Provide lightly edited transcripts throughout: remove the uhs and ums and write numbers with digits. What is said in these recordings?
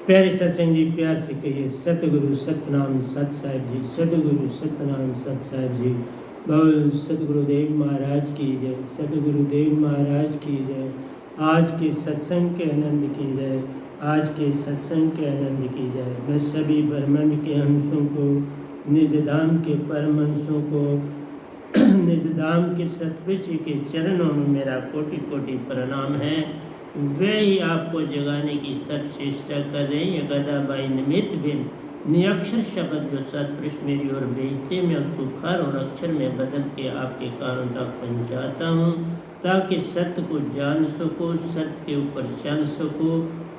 प्यारे सत्संग जी, प्यार से कहिए सतगुरु सतनाम सत साहिब जी, सतगुरु सतनाम सत साहिब जी। बोल सतगुरुदेव महाराज की जय, सतगुरुदेव महाराज की जय। आज के सत्संग के आनंद की जय, आज के सत्संग के आनंद की जय। मैं सभी ब्रह्मांड के अंशों को, निज धाम के परम अंशों को, निज धाम के सतपुरुष के चरणों में मेरा कोटि कोटि प्रणाम है। वे ही आपको जगाने की सब चेष्टा कर रहे हैं। ये गदा बाई निमित्त बिन निअक्षर शब्द जो सतपुरुष मेरी ओर भेजते, मैं उसको खर और अक्षर में बदल के आपके कानों तक पहुँचाता हूँ, ताकि सत्य को जान सको, सत्य के ऊपर चल सको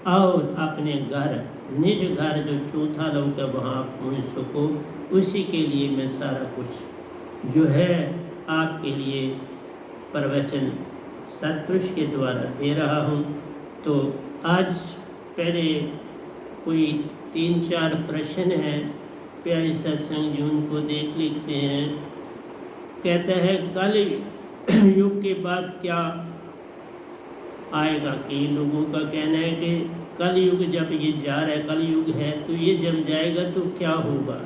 और अपने घर, निज घर जो चौथा लोक है वहाँ आप पहुँच सको। उसी के लिए मैं सारा कुछ जो है आपके लिए प्रवचन सतपुरुष के द्वारा दे रहा हूँ। तो आज पहले कोई 3-4 प्रश्न हैं, प्यारे सत्संग जी उनको देख लेते हैं। कहता है कल युग के बाद क्या आएगा। कई लोगों का कहना है कि कल युग जब ये जा रहा है, कल युग है, तो ये जब जाएगा तो क्या होगा।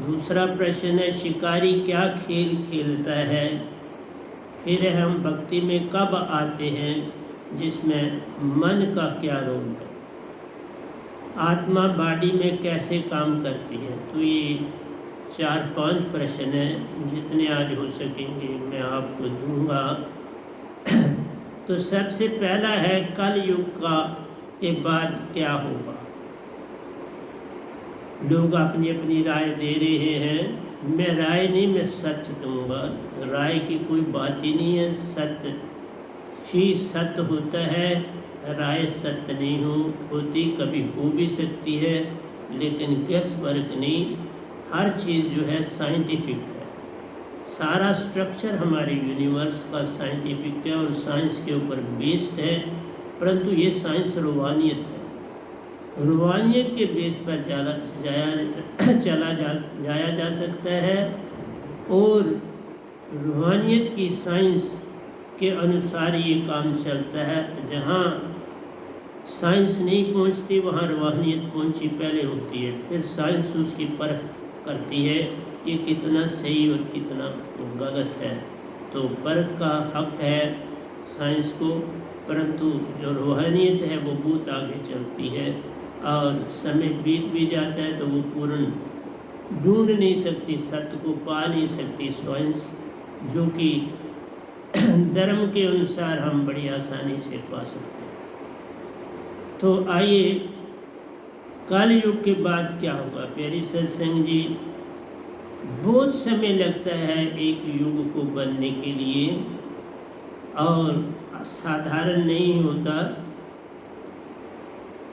दूसरा प्रश्न है शिकारी क्या खेल खेलता है। फिर हम भक्ति में कब आते हैं, जिसमें मन का क्या रोल है, आत्मा बॉडी में कैसे काम करती है। तो ये 4-5 प्रश्न हैं, जितने आज हो सकेंगे मैं आपको दूंगा। तो सबसे पहला है कल युग का के बाद क्या होगा। लोग अपनी अपनी राय दे रहे हैं। मैं राय नहीं, मैं सच दूंगा। राय की कोई बात ही नहीं है, सत्य ही सत्य होता है। राय सत्य नहीं होती, कभी हो भी सकती है, लेकिन गैस वर्क नहीं। हर चीज़ जो है साइंटिफिक है। सारा स्ट्रक्चर हमारे यूनिवर्स का साइंटिफिक है और साइंस के ऊपर बेस्ड है। परंतु ये साइंस रूहानियत है। रूहानियत के बेस पर जाया जा सकता है और रूहानियत की साइंस के अनुसार ये काम चलता है। जहाँ साइंस नहीं पहुँचती वहाँ रूहानियत पहुँची पहले होती है, फिर साइंस उसकी परख करती है ये कितना सही और कितना गलत है। तो परख का हक है साइंस को, परंतु जो रूहानियत है वो बहुत आगे चलती है और समय बीत भी जाता है तो वो पूर्ण ढूंढ नहीं सकती, सत्य को पा नहीं सकती साइंस, जो कि धर्म के अनुसार हम बड़ी आसानी से पा सकते हैं। तो आइए कल युग के बाद क्या होगा। प्यारी सत्संग जी, बहुत समय लगता है एक युग को बनने के लिए और साधारण नहीं होता।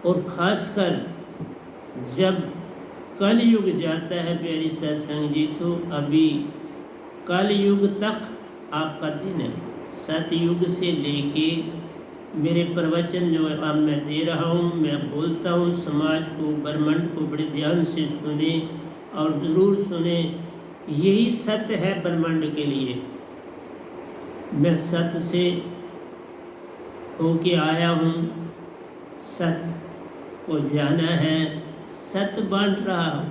और ख़ासकर जब कल युग जाता है प्यारी सत्संग जी, तो अभी कल युग तक आपका दिन है। सतयुग से लेके मेरे प्रवचन जो अब मैं दे रहा हूँ, मैं बोलता हूँ, समाज को, ब्रह्मांड को बड़े ध्यान से सुने और ज़रूर सुने। यही सत्य है ब्रह्मांड के लिए। मैं सत्य से होके आया हूँ, सत्य को जाना है, सत्य बांट रहा हूँ।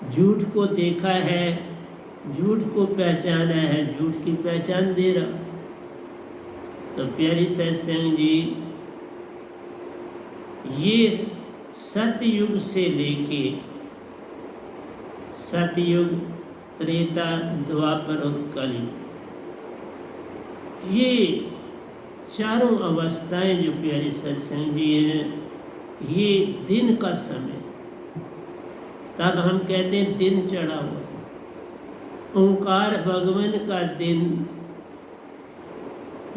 झूठ को देखा है, झूठ को पहचाना है, झूठ की पहचान दे रहा। तो प्यारी सत्संग जी, ये सतयुग से लेके सतयुग, त्रेता, द्वापर और कलयुग, ये चारों अवस्थाएं जो प्यारी सत्संग जी हैं, ये दिन का समय। तब हम कहते हैं दिन चढ़ा हुआ, ओंकार भगवान का दिन।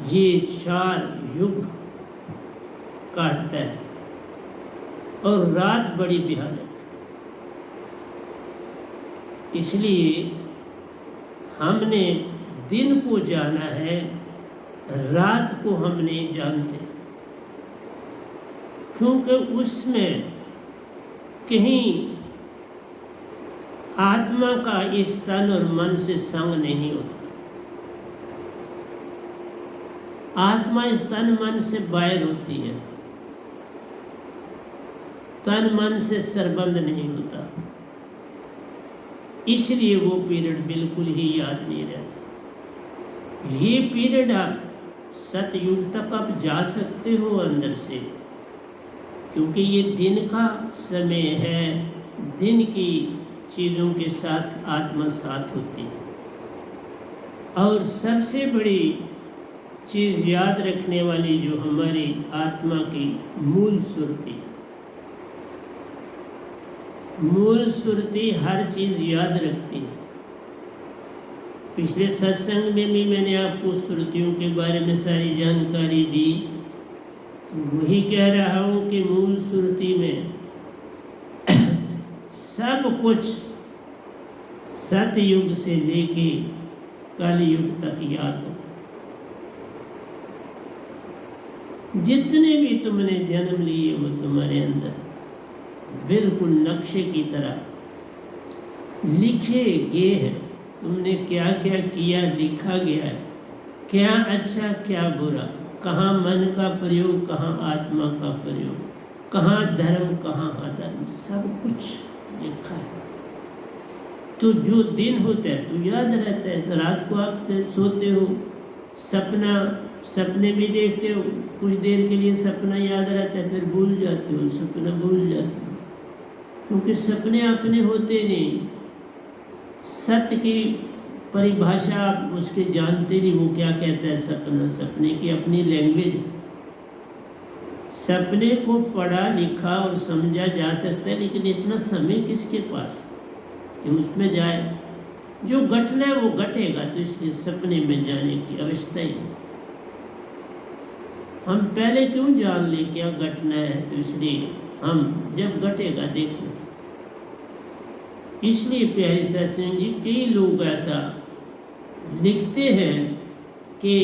ये 4 युग काटता है और रात बड़ी भयानक। इसलिए हमने दिन को जाना है, रात को हम नहीं जानते, क्योंकि उसमें कहीं आत्मा का इस तन और मन से संग नहीं होता। आत्मा इस तन मन से बाहर होती है। तन मन से सरबंध नहीं होता, इसलिए वो पीरियड बिल्कुल ही याद नहीं रहता। ये पीरियड आप सतयुग तक आप जा सकते हो अंदर से, क्योंकि ये दिन का समय है, दिन की चीज़ों के साथ आत्मा साथ होती है। और सबसे बड़ी चीज़ याद रखने वाली जो हमारी आत्मा की मूल सुरती, मूल सुरती हर चीज़ याद रखती है। पिछले सत्संग में भी मैंने आपको सुरतियों के बारे में सारी जानकारी दी, तो वही कह रहा हूँ कि मूल सुरती में सब कुछ सतयुग से लेके कलयुग तक याद हो। जितने भी तुमने जन्म लिए वो तुम्हारे अंदर बिल्कुल नक्शे की तरह लिखे गए हैं। तुमने क्या क्या किया लिखा गया है, क्या अच्छा क्या बुरा, कहाँ मन का प्रयोग, कहाँ आत्मा का प्रयोग, कहाँ धर्म कहाँ अधर्म, सब कुछ लिखा है। तो जो दिन होता है तो याद रहता है। रात को आप सोते हो, सपने भी देखते हो, कुछ देर के लिए सपना याद रहता है, फिर भूल जाते हो, सपना भूल जाते हो, क्योंकि सपने अपने होते नहीं। सत्य की परिभाषा आप उसके जानते नहीं, वो क्या कहता है सपना, सपने की अपनी लैंग्वेज है। सपने को पढ़ा लिखा और समझा जा सकता है, लेकिन इतना समय किसके पास कि उसमें जाए। जो घटना है वो घटेगा, तो इसलिए सपने में जाने की आवश्यकता ही नहीं। हम पहले क्यों जान ले क्या घटना है, तो इसलिए हम जब घटेगा देखना। इसलिए प्यारी सत्संग जी, कई लोग ऐसा लिखते हैं कि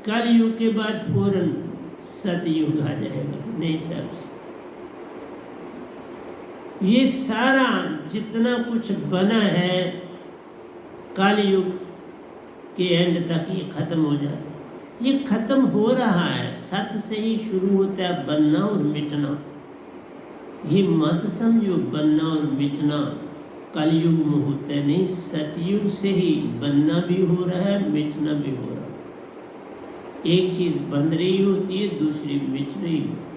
कलयुग के बाद फौरन सतयुग आ जाएगा। नहीं साहब, ये सारा जितना कुछ बना है कलयुग के एंड तक ये खत्म हो जाता है। ये खत्म हो रहा है, सत्य से ही शुरू होता है बनना और मिटना। ये मत समझो बनना और मिटना कलयुग में होता है, नहीं, सतयुग से ही बनना भी हो रहा है, मिटना भी हो रहा है। एक चीज़ बन रही होती है, दूसरी मिट रही होती है।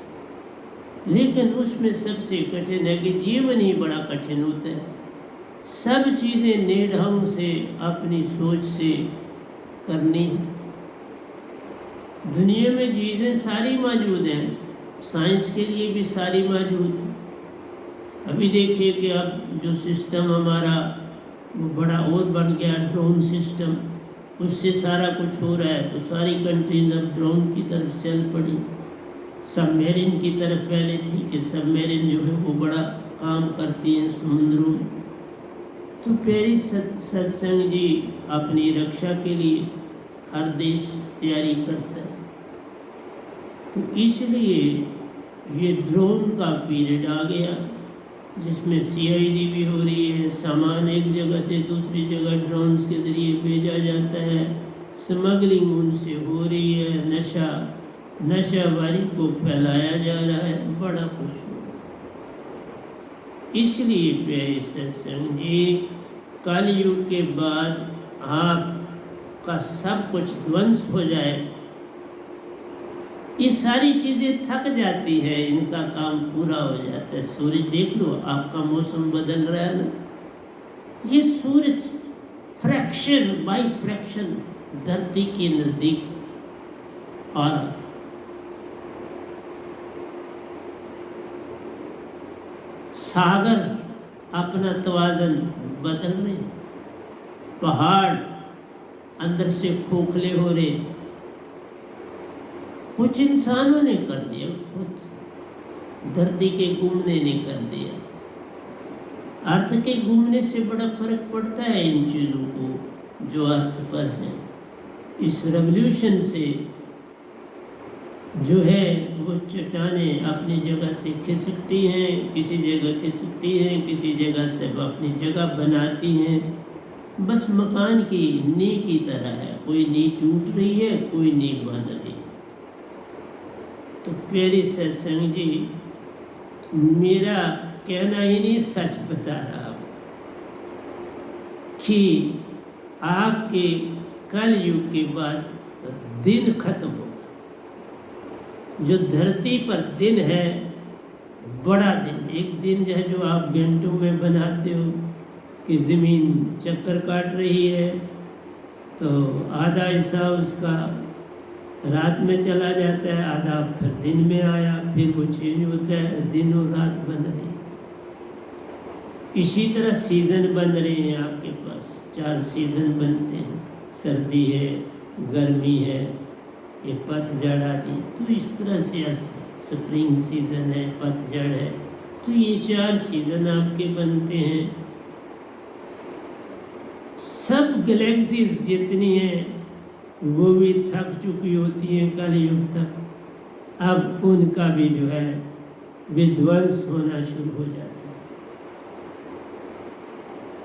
लेकिन उसमें सबसे कठिन है कि जीवन ही बड़ा कठिन होता है। सब चीज़ें निर्ढंग से अपनी सोच से करनी है। दुनिया में चीज़ें सारी मौजूद हैं, साइंस के लिए भी सारी मौजूद है। अभी देखिए कि अब जो सिस्टम हमारा वो बड़ा और बढ़ गया, ड्रोन सिस्टम, उससे सारा कुछ हो रहा है। तो सारी कंट्रीज अब ड्रोन की तरफ चल पड़ी। सबमरीन की तरफ पहले थी कि सबमरीन जो है वो बड़ा काम करती हैं समुद्रों में। तो प्यारी सत्संग जी, अपनी रक्षा के लिए हर देश तैयारी करता है। तो इसलिए ये ड्रोन का पीरियड आ गया, जिसमें CID भी हो रही है। सामान एक जगह से दूसरी जगह ड्रोन्स के ज़रिए भेजा जाता है, स्मगलिंग उनसे हो रही है, नशाबारी को फैलाया जा रहा है, बड़ा कुछ हो रहा है। इसलिए प्यारे सत्संग जी, कलयुग के बाद आपका सब कुछ ध्वंस हो जाए, ये सारी चीज़ें थक जाती है, इनका काम पूरा हो जाता है। सूरज देख लो, आपका मौसम बदल रहा है ना, ये सूरज फ्रैक्शन बाय फ्रैक्शन धरती के नज़दीक आ रहा है। सागर अपना तवाज़न बदल रहे, पहाड़ अंदर से खोखले हो रहे। कुछ इंसानों ने कर दिया, खुद धरती के घूमने ने कर दिया। अर्थ के घूमने से बड़ा फर्क पड़ता है इन चीज़ों को जो अर्थ पर है। इस रेवोल्यूशन से जो है वो चट्टानें अपनी जगह से खिसकती हैं, किसी जगह खिसकती हैं, किसी जगह से वो अपनी जगह बनाती हैं। बस मकान की नींव की तरह है, कोई नींव टूट रही है, कोई नींव बन रही है। तो प्यारी सत्संग जी, मेरा कहना ही नहीं, सच बता रहा हूँ कि आपके कल युग के बाद दिन खत्म होगा। जो धरती पर दिन है, बड़ा दिन, एक दिन जो है, जो आप घंटों में बनाते हो कि ज़मीन चक्कर काट रही है, तो आधा हिस्सा उसका रात में चला जाता है, आधा फिर दिन में आया, फिर वो चेंज होता है, दिन और रात बन रही है। इसी तरह सीज़न बन रहे हैं आपके पास, 4 सीज़न बनते हैं, सर्दी है, गर्मी है, ये पतझड़ आदि। तो इस तरह से स्प्रिंग सीज़न है, पतझड़ है, तो ये 4 सीज़न आपके बनते हैं। सब गैलेक्सीज जितनी हैं वो भी थक चुकी होती हैं कल युग तक, अब उनका भी जो है विध्वंस होना शुरू हो जाता है।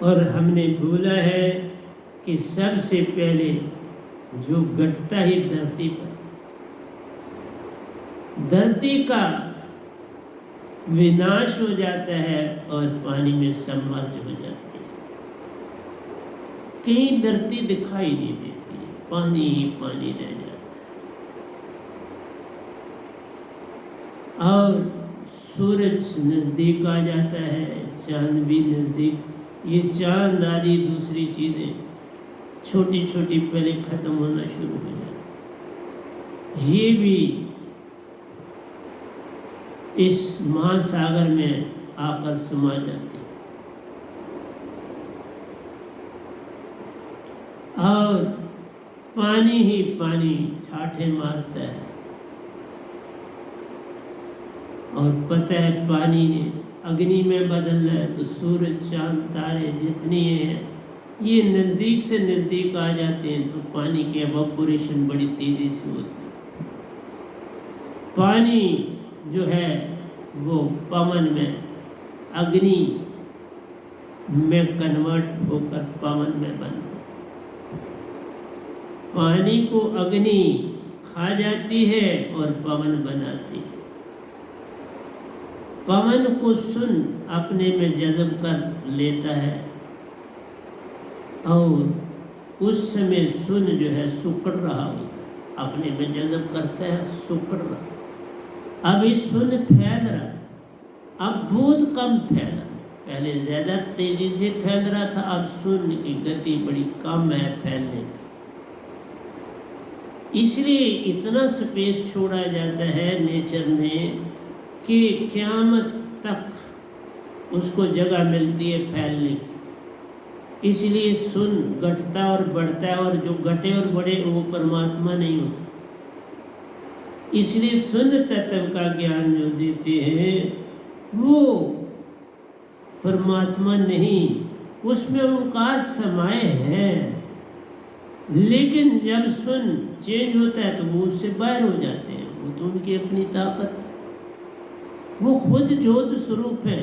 और हमने भूला है कि सबसे पहले जो घटता ही धरती पर, धरती का विनाश हो जाता है और पानी में सबमर्ज हो जाती है। कहीं धरती दिखाई नहीं देती है, पानी ही पानी रह जाता है। और सूरज नज़दीक आ जाता है, चांद भी नज़दीक, ये चांद आदि दूसरी चीज़ें छोटी छोटी पहले ख़त्म होना शुरू हो जाती, ये भी इस महासागर में आकर समा जाती है। और पानी ही पानी ठाठे मारता है। और पता है पानी ने अग्नि में बदल रहा है, तो सूरज चांद तारे जितनी हैं ये नज़दीक से नज़दीक आ जाते हैं, तो पानी की एवापोरेशन बड़ी तेज़ी से होती है। पानी जो है वो पवन में, अग्नि में कन्वर्ट होकर पवन में बनता है। पानी को अग्नि खा जाती है और पवन बनाती है। पवन को सुन अपने में जज़ब कर लेता है और उस समय सुन जो है सुकड़ रहा होता है, अपने में जज़ब करता है, सुकड़ रहा। अब ये सुन फैल रहा, अब बहुत कम फैल रहा, पहले ज़्यादा तेज़ी से फैल रहा था, अब सुन की गति बड़ी कम है फैलने की। इसलिए इतना स्पेस छोड़ा जाता है नेचर में कि क़यामत तक उसको जगह मिलती है फैलने की। इसलिए सुन घटता और बढ़ता है, और जो घटे और बढ़े वो परमात्मा नहीं होता। इसलिए सुन तत्व का ज्ञान जो देते हैं वो परमात्मा नहीं, उसमें उनका समाये है। लेकिन जब सुन चेंज होता है तो वो उससे बाहर हो जाते हैं, वो तो उनकी अपनी ताकत, वो खुद ज्योत स्वरूप है।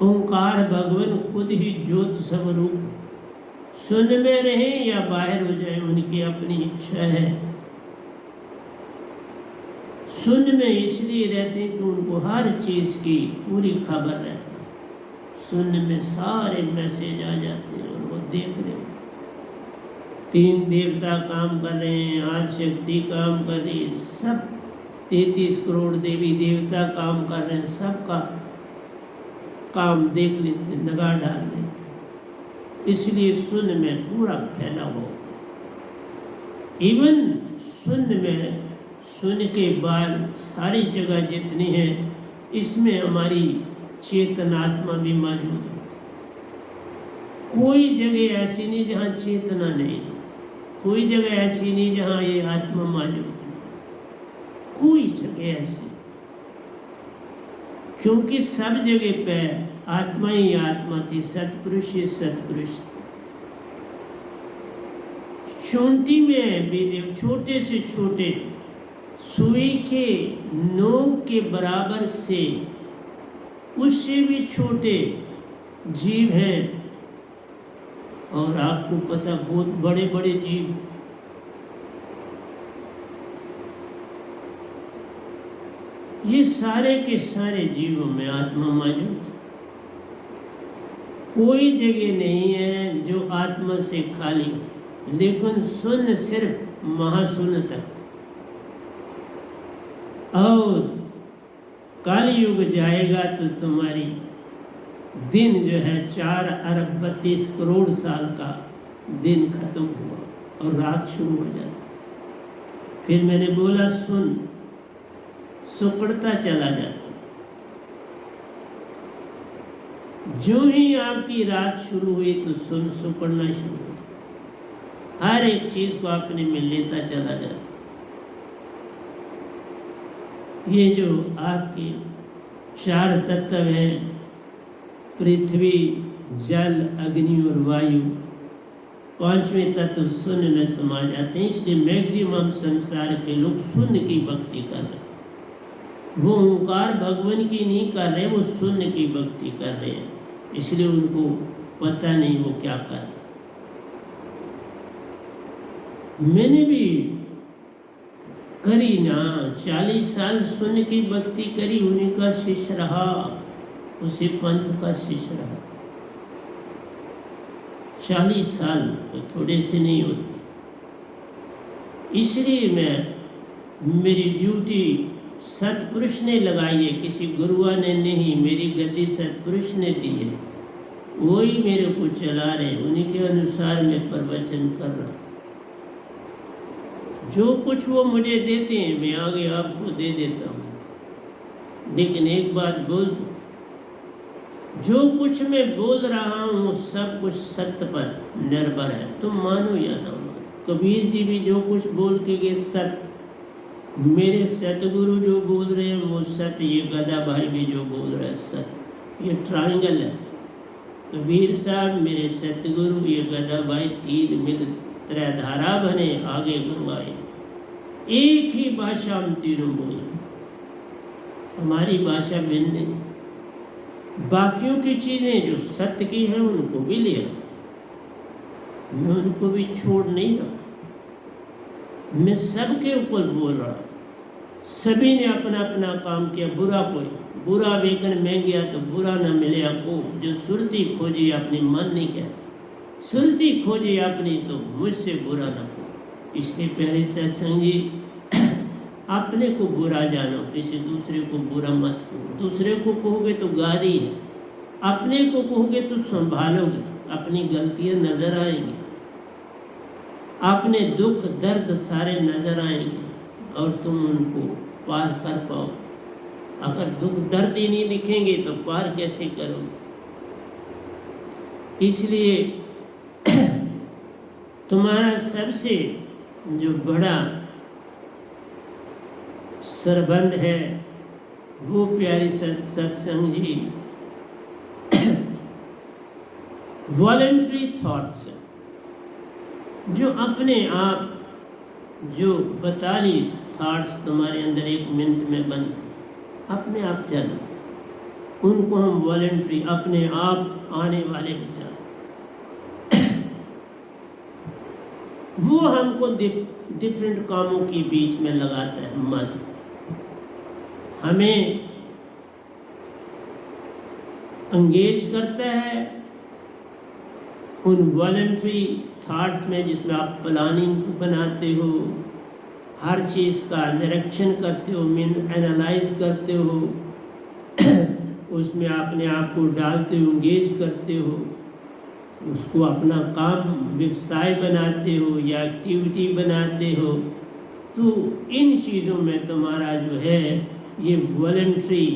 ओंकार भगवान खुद ही ज्योत स्वरूप, सुन में रहें या बाहर हो जाए उनकी अपनी इच्छा है। सुन में इसलिए रहते हैं कि उनको हर चीज़ की पूरी खबर रहती है। सुन में सारे मैसेज आ जाते हैं और वो देख रहे हैं। 3 देवता काम कर रहे हैं, आदि शक्ति काम कर रही है, सब 33 करोड़ देवी देवता काम कर रहे हैं, सबका काम देख लेते, निगाह डाल लेते। इसलिए सुन में पूरा फैला हो। इवन सुन में, सुन के बाद सारी जगह जितनी है इसमें हमारी चेतनात्मा भी मौजूद है। कोई जगह ऐसी नहीं जहाँ चेतना नहीं, कोई जगह ऐसी नहीं जहाँ ये आत्मा मौजूद है, कोई जगह ऐसी, क्योंकि सब जगह पे आत्मा ही आत्मा थी, सतपुरुष ही सतपुरुष थी। चोटी में भी देख, छोटे से छोटे सुई के नोक के बराबर से, उससे भी छोटे जीव हैं। और आपको पता बहुत बड़े बड़े जीव, ये सारे के सारे जीवों में आत्मा मौजूद है। कोई जगह नहीं है जो आत्मा से खाली हो, लेकिन शून्य सिर्फ महाशून्य तक। और काल युग जाएगा तो तुम्हारी दिन जो है 4 अरब 32 करोड़ साल का दिन खत्म हुआ और रात शुरू हो जाती। फिर मैंने बोला सुन, सुकड़ता चला जाता। जो ही आपकी रात शुरू हुई तो सुन सुकड़ना शुरू हो, हर एक चीज को अपने में लेता चला जाता। ये जो आपके 4 तत्व हैं, पृथ्वी, जल, अग्नि और वायु, 5वें तत्व शून्य में समा जाते हैं। इसलिए मैक्सिमम संसार के लोग शून्य की भक्ति कर रहे हैं। वो ओंकार भगवान की नहीं कर रहे, वो शून्य की भक्ति कर रहे हैं। इसलिए उनको पता नहीं वो क्या कर रहे। मैंने भी करी ना, 40 साल शून्य की भक्ति करी, उन्हीं का शिष्य रहा, उसी पंथ का शिष्य रहा। 40 साल तो थोड़े से नहीं होते। इसलिए मेरी ड्यूटी सतपुरुष ने लगाई है, किसी गुरुआ ने नहीं। मेरी गद्दी सतपुरुष ने दी है, वही मेरे को चला रहे, उन्हीं के अनुसार मैं प्रवचन कर रहा हूँ। जो कुछ वो मुझे देते हैं मैं आगे आपको दे देता हूँ। लेकिन एक बात बोल दूं, जो कुछ मैं बोल रहा हूँ सब कुछ सत्य पर निर्भर है। तुम मानो या ना मानो। कबीर जी भी जो कुछ बोल के गए सत्य, मेरे सतगुरु जो बोल रहे हैं वो सत्य, ये गदा भाई भी जो बोल रहे हैं सत्य। ये ट्रायंगल है। कबीर साहब मेरे सतगुरु, ये गदा भाई, 3 मिल त्रैधारा बने आगे गुरुआए। एक ही भाषा हम तीनों बोल। हमारी भाषा भिन्न नहीं। बाकियों की चीजें जो सत्य की हैं उनको भी लिया, मैं उनको भी छोड़ नहीं रहा। मैं सबके ऊपर बोल रहा। सभी ने अपना अपना काम किया। बुरा वेकन में गया तो बुरा न मिले को। जो सुरती खोजी अपनी मन नहीं किया, सुरती खोजी अपनी तो मुझसे बुरा न हो। इसलिए प्यारे सत्संग जी, अपने को बुरा जानो, किसी दूसरे को बुरा मत कहो। दूसरे को कहोगे तो गाली है, अपने को कहोगे तो संभालोगे, अपनी गलतियां नजर आएंगी, अपने दुख दर्द सारे नजर आएंगे और तुम उनको पार कर पाओ। अगर दुख दर्द ही नहीं दिखेंगे तो पार कैसे करोगे? इसलिए तुम्हारा सबसे जो बड़ा सरबंध है वो प्यारी सत्संग जी वॉलंटरी थॉट्स, जो अपने आप जो 42 थॉट्स तुम्हारे अंदर 1 मिनट में बंद अपने आप चलो, उनको हम वॉलंटरी अपने आप आने वाले विचार, वो हमको डिफरेंट कामों के बीच में लगाता है। मन हमें एंगेज करता है उन वॉलंटरी थॉट्स में, जिसमें आप प्लानिंग बनाते हो, हर चीज़ का निरीक्षण करते हो, एनालाइज करते हो, उसमें अपने आप को डालते हो, एंगेज करते हो, उसको अपना काम व्यवसाय बनाते हो या एक्टिविटी बनाते हो। तो इन चीज़ों में तुम्हारा जो है ये वॉलंटरी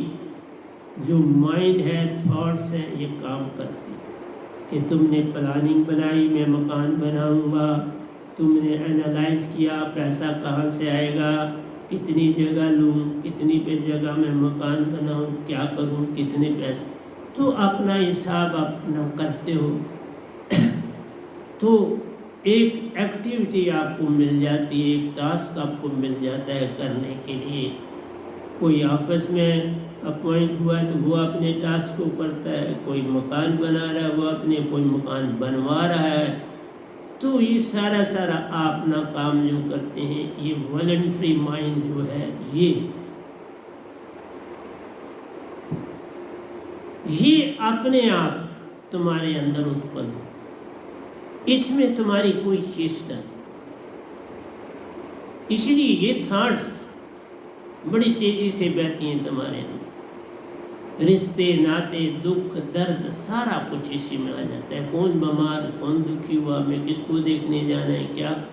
जो माइंड है, थॉट्स हैं, ये काम करते हैं। कि तुमने प्लानिंग बनाई, मैं मकान बनाऊंगा, तुमने एनालाइज किया पैसा कहाँ से आएगा, कितनी जगह लूँ, कितनी पे जगह में मकान बनाऊँ, क्या करूँ, कितने पैसे, तो अपना हिसाब अपना करते हो। तो एक एक्टिविटी आपको मिल जाती है, एक टास्क आपको मिल जाता है करने के लिए। कोई ऑफिस में अपॉइंट हुआ तो वो अपने टास्क को करता है, कोई मकान बना रहा है वो अपने कोई मकान बनवा रहा है। तो ये सारा आप अपना काम जो करते हैं, ये वॉलंटरी माइंड जो है ये ये अपने आप तुम्हारे अंदर उत्पन्न हो, इसमें तुम्हारी कोई चेष्टा नहीं। इसलिए ये थॉट्स बड़ी तेजी से बहती हैं तुम्हारे अंदर। रिश्ते, नाते, दुख, दर्द, सारा कुछ इसी में आ जाता है। कौन बीमार, कौन दुखी हुआ, मैं किसको देखने जाना है, क्या,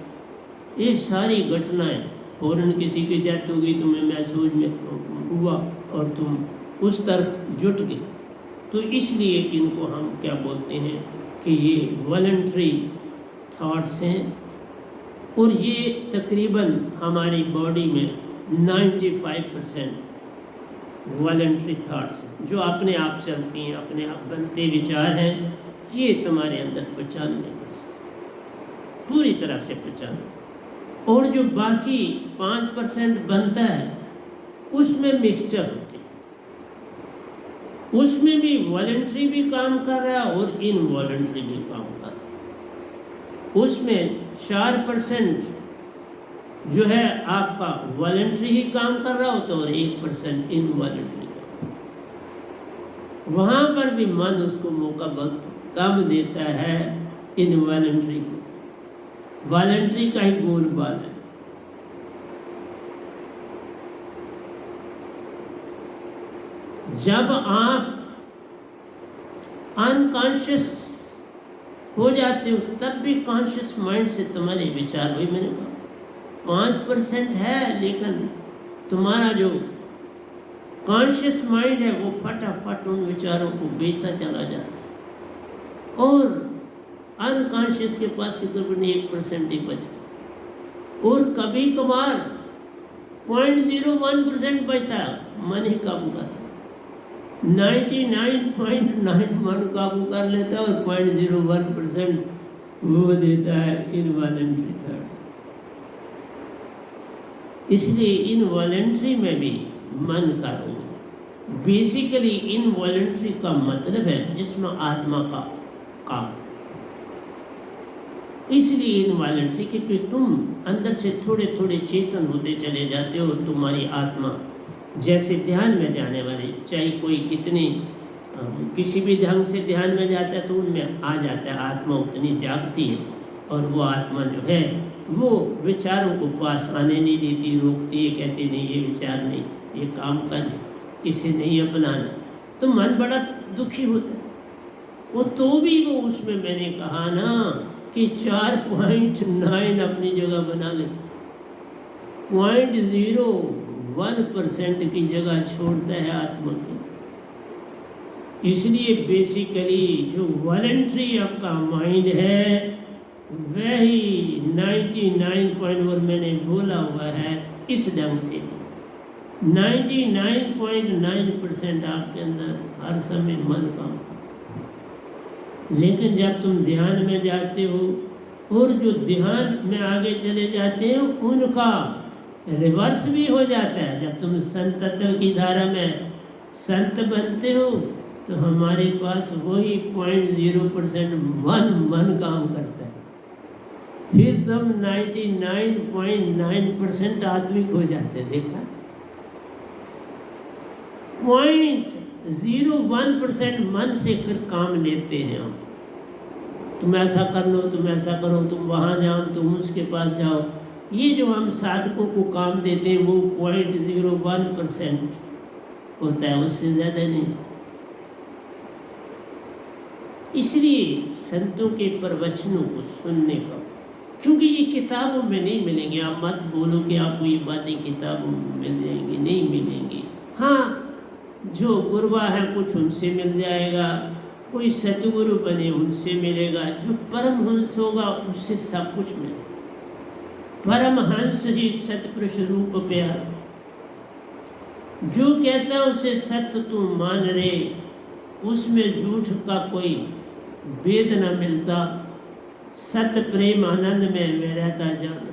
ये सारी घटनाएं। फौरन किसी की डेथ हो गई, तुम्हें महसूस में हुआ और तुम उस तरफ जुट गए। तो इसलिए इनको हम क्या बोलते हैं कि ये वॉलंटरी थॉट्स हैं, और ये तकरीबन हमारी बॉडी में 95% वॉलंटरी थॉट्स जो अपने आप चलती हैं, अपने आप बनते विचार हैं। ये तुम्हारे अंदर 95% पूरी तरह से 95, और जो बाकी 5% बनता है उसमें मिक्सचर होती है। उसमें भी वॉलंटरी भी काम कर रहा है और इनवॉलंटरी भी काम कर रहा है। उसमें 4% जो है आपका वॉलंटरी ही काम कर रहा होता है और 1% इनवॉलंटरी का। वहाँ पर भी मन उसको मौका बहुत कम देता है इनवॉलंटरी को। वॉलंटरी का ही बोलबाल है। जब आप अनकॉन्शियस हो जाते हो तब भी कॉन्शियस माइंड से तुम्हारे विचार, वही मैंने कहा 5% है, लेकिन तुम्हारा जो कॉन्शियस माइंड है वो फटाफट उन विचारों को बेचता चला जाता है, और अनकॉन्शियस के पास तकरीबन 1% ही बचता है। और कभी कभार 0.01% बचता है, मन ही काबू करता है। 99.9 मन काबू कर लेता है और 0.01% वो देता है इनवॉलंटरी थॉट्स। इसलिए इनवॉलंटरी में भी मन का रोल है। बेसिकली इनवॉलंटरी का मतलब है जिसमें आत्मा का काम। इसलिए इनवॉलंटरी क्योंकि तुम अंदर से थोड़े थोड़े चेतन होते चले जाते हो। तुम्हारी आत्मा जैसे ध्यान में जाने वाले, चाहे कोई कितनी किसी भी ढंग से ध्यान में जाता है तो उनमें आ जाता है, आत्मा उतनी जागती है, और वो आत्मा जो है वो विचारों को पास आने नहीं देती, रोकती है, कहती नहीं ये विचार नहीं, ये काम कर, इसे नहीं अपनाना। तो मन बड़ा दुखी होता है। वो तो भी वो उसमें मैंने कहा ना कि 4.9 अपनी जगह बना ले, 0.01% की जगह छोड़ता है आत्मा की। इसलिए बेसिकली जो वॉलंटरी आपका माइंड है वही 99 और मैंने बोला हुआ है इस ढंग से 99.9% आपके अंदर हर समय मन काम। लेकिन जब तुम ध्यान में जाते हो और जो ध्यान में आगे चले जाते हो उनका रिवर्स भी हो जाता है। जब तुम संत तत्व की धारा में संत बनते हो तो हमारे पास वही 0.01% मन काम करता है। फिर तुम 99.9% आत्मिक हो जाते हैं। देखा, 0.01% मन से फिर काम लेते हैं हम। तुम ऐसा कर लो, तुम ऐसा करो, तुम वहाँ जाओ, तुम उसके पास जाओ। ये जो हम साधकों को काम देते हैं वो 0.01% होता है, उससे ज़्यादा नहीं। इसलिए संतों के प्रवचनों को सुनने का, क्योंकि ये किताबों में नहीं मिलेंगे। आप मत बोलो कि आपको ये बातें किताबों में मिल जाएंगी, नहीं मिलेंगी। हाँ, जो गुरवा है कुछ उनसे मिल जाएगा, कोई सतगुरु बने उनसे मिलेगा, जो परमहंस होगा उससे सब कुछ मिलेगा। परमहंस ही सतपुरुष रूप प्यार, जो कहता है उसे सत्य तू मान रे, उसमें झूठ का कोई वेद न मिलता। सत्य प्रेम आनंद में मैं रहता जाना।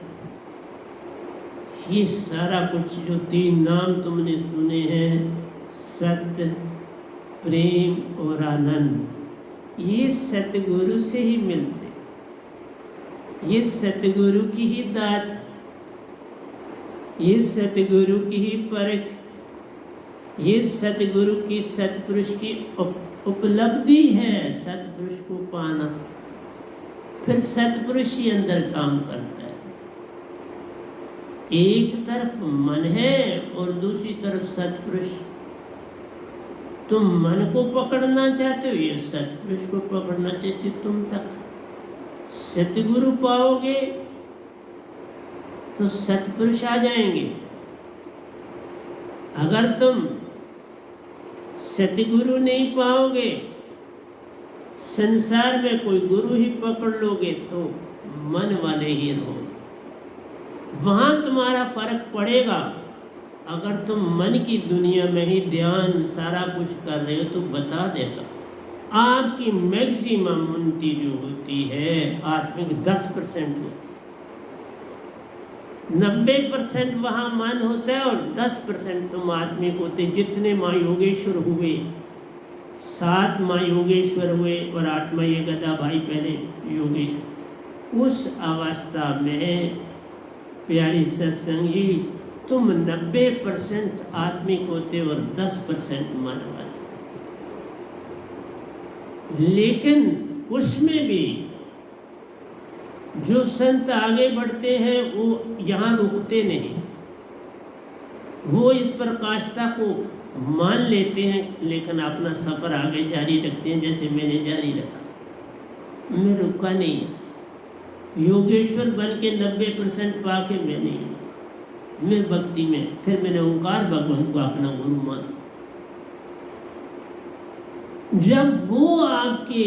ये सारा कुछ जो 3 नाम तुमने सुने हैं, सत्य, प्रेम और आनंद, ये सतगुरु से ही मिलते। ये सतगुरु की ही दात, ये सतगुरु की ही परख, ये सतगुरु की, सतपुरुष की उपलब्धि है, सतपुरुष को पाना। फिर सतपुरुष ही अंदर काम करता है। एक तरफ मन है और दूसरी तरफ सतपुरुष। तुम मन को पकड़ना चाहते हो, ये सतपुरुष को पकड़ना चाहते हो, तुम तक सतगुरु पाओगे तो सतपुरुष आ जाएंगे। अगर तुम सतगुरु नहीं पाओगे, संसार में कोई गुरु ही पकड़ लोगे तो मन वाले ही रहोगे। वहां तुम्हारा फर्क पड़ेगा। अगर तुम मन की दुनिया में ही ध्यान सारा कुछ कर रहे हो तो बता देगा। आपकी मैक्सिमम उन्नति जो होती है आत्मिक 10% होती है। 90% वहाँ मन होता है और 10% तुम आत्मिक होते। जितने माँ योगेश्वर हुए, 7 माँ योगेश्वर हुए और 8वां ये गदा भाई पहले योगेश्वर, उस अवस्था में प्यारी सत्संगी तुम 90% आत्मिक होते और 10% मन वाले। लेकिन उसमें भी जो संत आगे बढ़ते हैं वो यहाँ रुकते नहीं। वो इस प्रकाशता को मान लेते हैं लेकिन अपना सफ़र आगे जारी रखते हैं, जैसे मैंने जारी रखा। मैं रुका नहीं। योगेश्वर बन के 90% पाके मैं नहीं, मैं भक्ति में। फिर मैंने ओंकार भगवान को अपना गुरु माना। जब वो आपके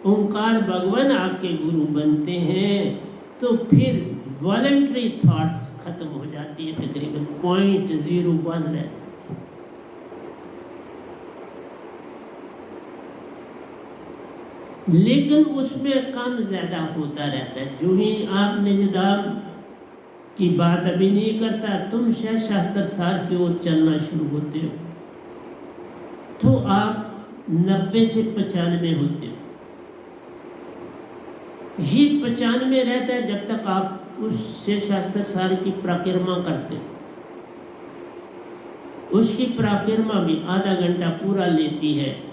ओंकार भगवान आपके गुरु बनते हैं तो फिर वॉलंटरी थॉट्स खत्म हो जाती है। तकरीबन 0.01 रहता है। लेकिन उसमें कम ज़्यादा होता रहता है। जो ही आप निजाम की बात अभी नहीं करता, तुम शास्त्र सार की ओर चलना शुरू होते हो तो आप 90 से 95 होते हो। ये 95 रहता है जब तक आप उस शास्त्र सार की परिक्रमा करते हो। उसकी परिक्रमा भी आधा घंटा पूरा लेती है।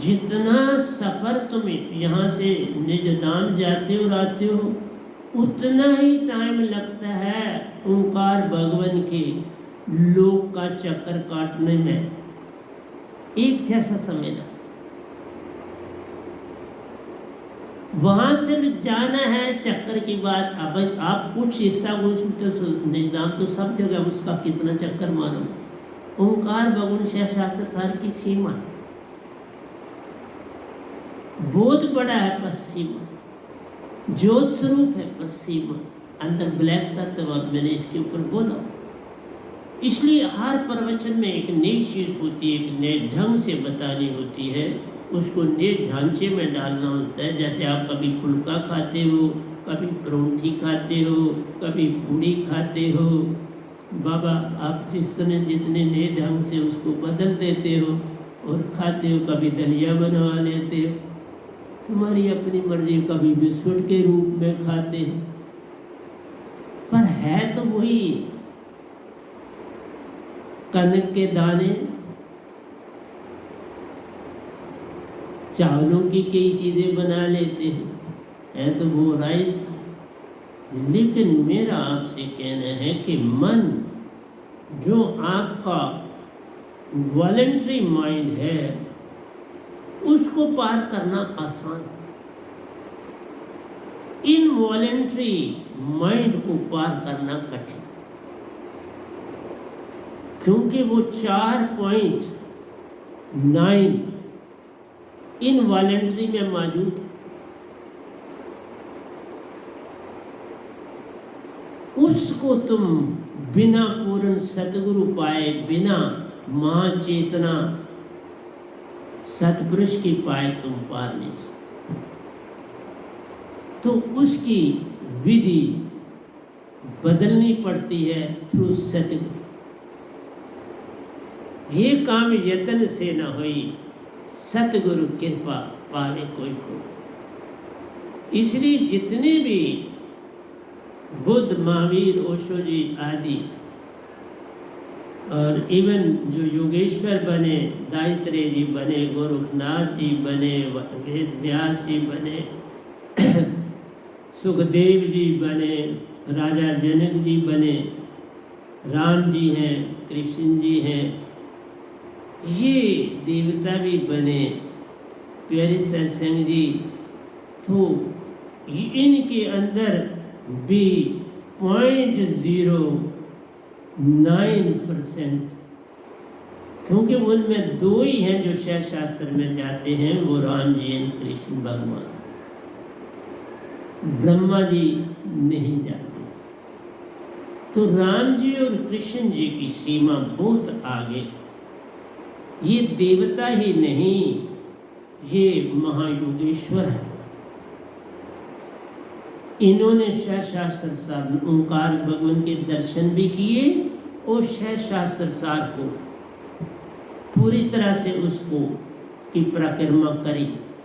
जितना सफ़र तुम्हें यहाँ से निजधाम जाते हो आते हो उतना ही टाइम लगता है ओंकार भगवान के लोक का चक्कर काटने में। एक जैसा समय लगता। वहाँ से जाना है चक्कर की बात। अब आप कुछ हिस्सा निजधाम तो सब जगह उसका कितना चक्कर मारो। ओंकार भगवान शास्त्र सार की सीमा बहुत बड़ा है, पर सीमा ज्योत स्वरूप है, पर सीमा अंदर ब्लैक तत्व। मैंने इसके ऊपर बोला। इसलिए हर प्रवचन में एक नई चीज़ होती है, एक नए ढंग से बतानी होती है, उसको नए ढांचे में डालना होता है। जैसे आप कभी फुल्का खाते हो, कभी परोंठी खाते हो, कभी पूड़ी खाते हो। बाबा आप जिस समय जितने नए ढंग से उसको बदल देते हो और खाते हो, कभी दलिया बनवा लेते हो, तुम्हारी अपनी मर्जी। कभी बिस्कुट के रूप में खाते हो, पर है तो वही कनक के दाने। चावलों की कई चीज़ें बना लेते हैं, है तो वो राइस। लेकिन मेरा आपसे कहना है कि मन जो आपका वॉलंटरी माइंड है उसको पार करना आसान। इनवॉलंटरी माइंड को पार करना कठिन, क्योंकि वो 4.9 इनवॉलंटरी में मौजूद है। उसको तुम बिना पूर्ण सतगुरु पाए, बिना महाचेतना सतपुरुष की पाए तुम पार नहीं सकते। तो उसकी विधि बदलनी पड़ती है थ्रू सतगुरु। ये काम यत्न से न होई, सतगुरु कृपा पावे कोई को। इसलिए जितने भी बुद्ध, महावीर, ओशो जी आदि और इवन जो योगेश्वर बने, दायित्रे जी बने, गोरखनाथ जी बने, वेद व्यास जी बने, सुखदेव जी बने, राजा जनक जी बने, राम जी हैं, कृष्ण जी हैं, ये देवता भी बने, प्यारे सत्संग जी। तो इनके अंदर भी 0.09%, क्योंकि उनमें दो ही हैं जो शैव शास्त्र में जाते हैं, वो राम जी और कृष्ण भगवान। ब्रह्मा जी नहीं जाते। तो राम जी और कृष्ण जी की सीमा बहुत आगे। ये देवता ही नहीं, ये महायोगेश्वर है। इन्होंने शैव शास्त्र सार ओंकार भगवान के दर्शन भी किए और शैव शास्त्र सार को पूरी तरह से उसको की परिक्रमा करी,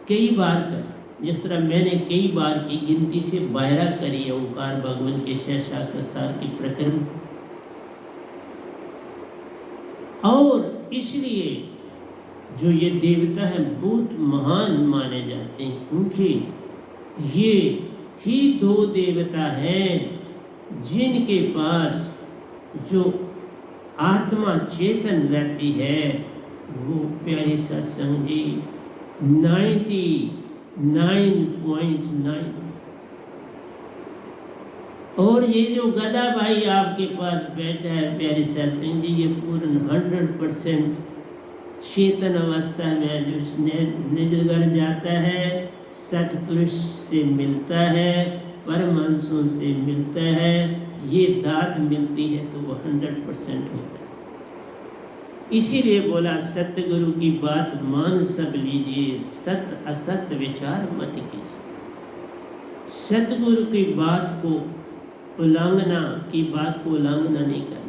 कई बार करी। जिस तरह मैंने कई बार की गिनती से बाहर करी है ओंकार भगवान के शैव शास्त्र सार की परिक्रमा। और इसलिए जो ये देवता है बहुत महान माने जाते हैं, क्योंकि ये ही दो देवता हैं जिनके पास जो आत्मा चेतन रहती है, वो प्यारे सत्संग जी 99.9। और ये जो गदा भाई आपके पास बैठा है प्यारे सत्संग जी, ये पूर्ण 100% चेतन अवस्था में जो निजगर जाता है, सतपुरुष से मिलता है, परमहंसों से मिलता है, ये दात मिलती है तो वो 100% होता है। इसीलिए बोला सतगुरु की बात मान सब लीजिए, सत असत विचार मत कीजिए। सतगुरु की बात को उल्लंघना की बात को उल्लंघना नहीं करना।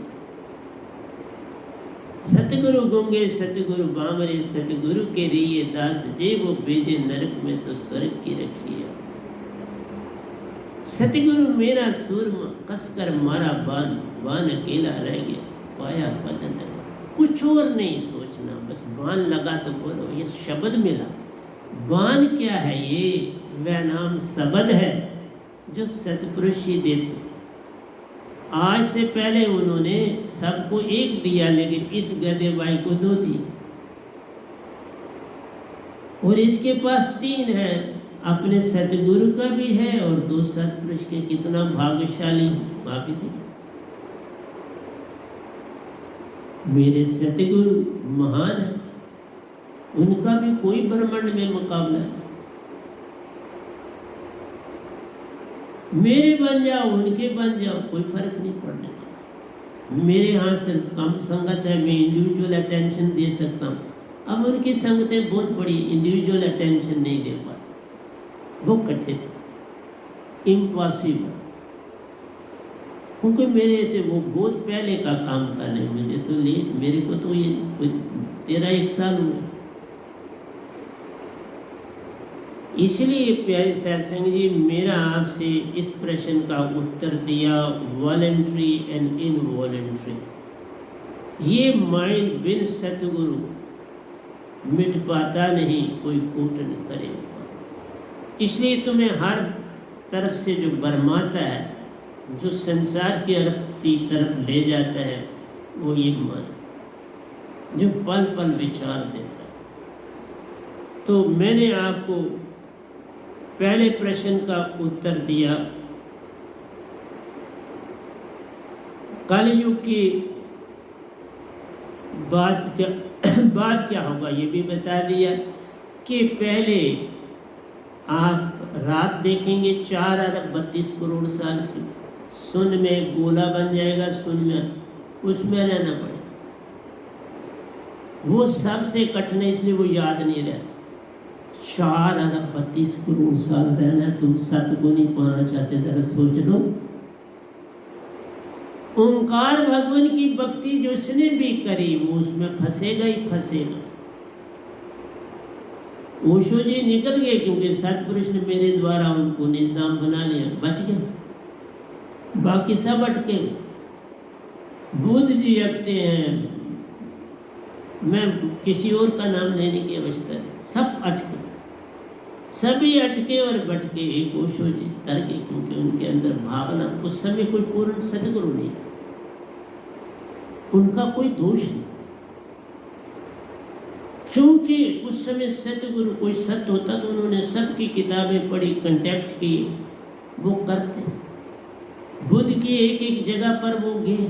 सतगुरु गूंगे सतगुरु बामरे, सतगुरु के रहिए दास, जे वो भेजे नरक में तो स्वर्ग की रखिए। सतगुरु मेरा सूरमा कसकर मारा बान, बान अकेला रह गया पाया बदन। कुछ और नहीं सोचना, बस बान लगा तो बोलो, ये शब्द मिला। बान क्या है? ये वह नाम शब्द है जो सतपुरुष ही देते। आज से पहले उन्होंने सबको एक दिया, लेकिन इस गधे भाई को 2 दिए, और इसके पास 3 है। अपने सतगुरु का भी है और 2 सतपुरुष के। कितना भाग्यशाली आप ही। मेरे सतगुरु महान है, उनका भी कोई ब्रह्मांड में मुकाबला नहीं। मेरे बन जाओ उनके बन जाओ, कोई फर्क नहीं पड़ने। मेरे यहाँ से कम संगत है, मैं इंडिविजुअल अटेंशन दे सकता हूँ। अब उनकी संगतें बहुत बड़ी, इंडिविजुअल अटेंशन नहीं दे पाती, वो कठिन, इम्पॉसिबल। क्योंकि मेरे से वो बहुत पहले का काम था, नहीं मुझे तो लेट, मेरे को तो ये 13-1 साल हुए। इसलिए प्यारे सत्संग जी, मेरा आपसे इस प्रश्न का उत्तर दिया, वॉलंटरी एंड इनवॉलंटरी। ये माइंड बिन सतगुरु मिट पाता नहीं, कोई कोटन करे। इसलिए तुम्हें हर तरफ से जो बरमाता है, जो संसार की तरफ ले जाता है, वो ये मन जो पल पल विचार देता है। तो मैंने आपको पहले प्रश्न का उत्तर दिया, कलयुग की बात क्या होगा ये भी बता दिया कि पहले आप रात देखेंगे 4 अरब 32 करोड़ साल की, सुन में गोला बन जाएगा, सुन में उसमें रहना पड़ेगा। वो सबसे कठिन है, इसलिए वो याद नहीं रहता। 4 अरब 32 करोड़ साल रहना, तुम सत को नहीं पाना चाहते, जरा सोच लो। ओंकार भगवान की भक्ति जो उसने भी करी, वो उसमें फंसेगा ही फंसेगा। ओशो जी निकल गए क्योंकि सतपुरुष ने मेरे द्वारा उनको निजाम बना लिया, बच गए, बाकी सब अटके। बुद्ध जी अटके हैं, मैं किसी और का नाम लेने की आवश्यकता नहीं, सब अटके, सभी अटके और भटके एक ओशो जी तर गए, क्योंकि उनके अंदर भावना, उस समय कोई पूर्ण सदगुरु नहीं था, उनका कोई दोष नहीं, क्योंकि उस समय सतगुरु कोई सत्य होता तो उन्होंने सबकी किताबें पढ़ी, कांटेक्ट किए, वो करते। बुद्ध की एक एक जगह पर वो गए,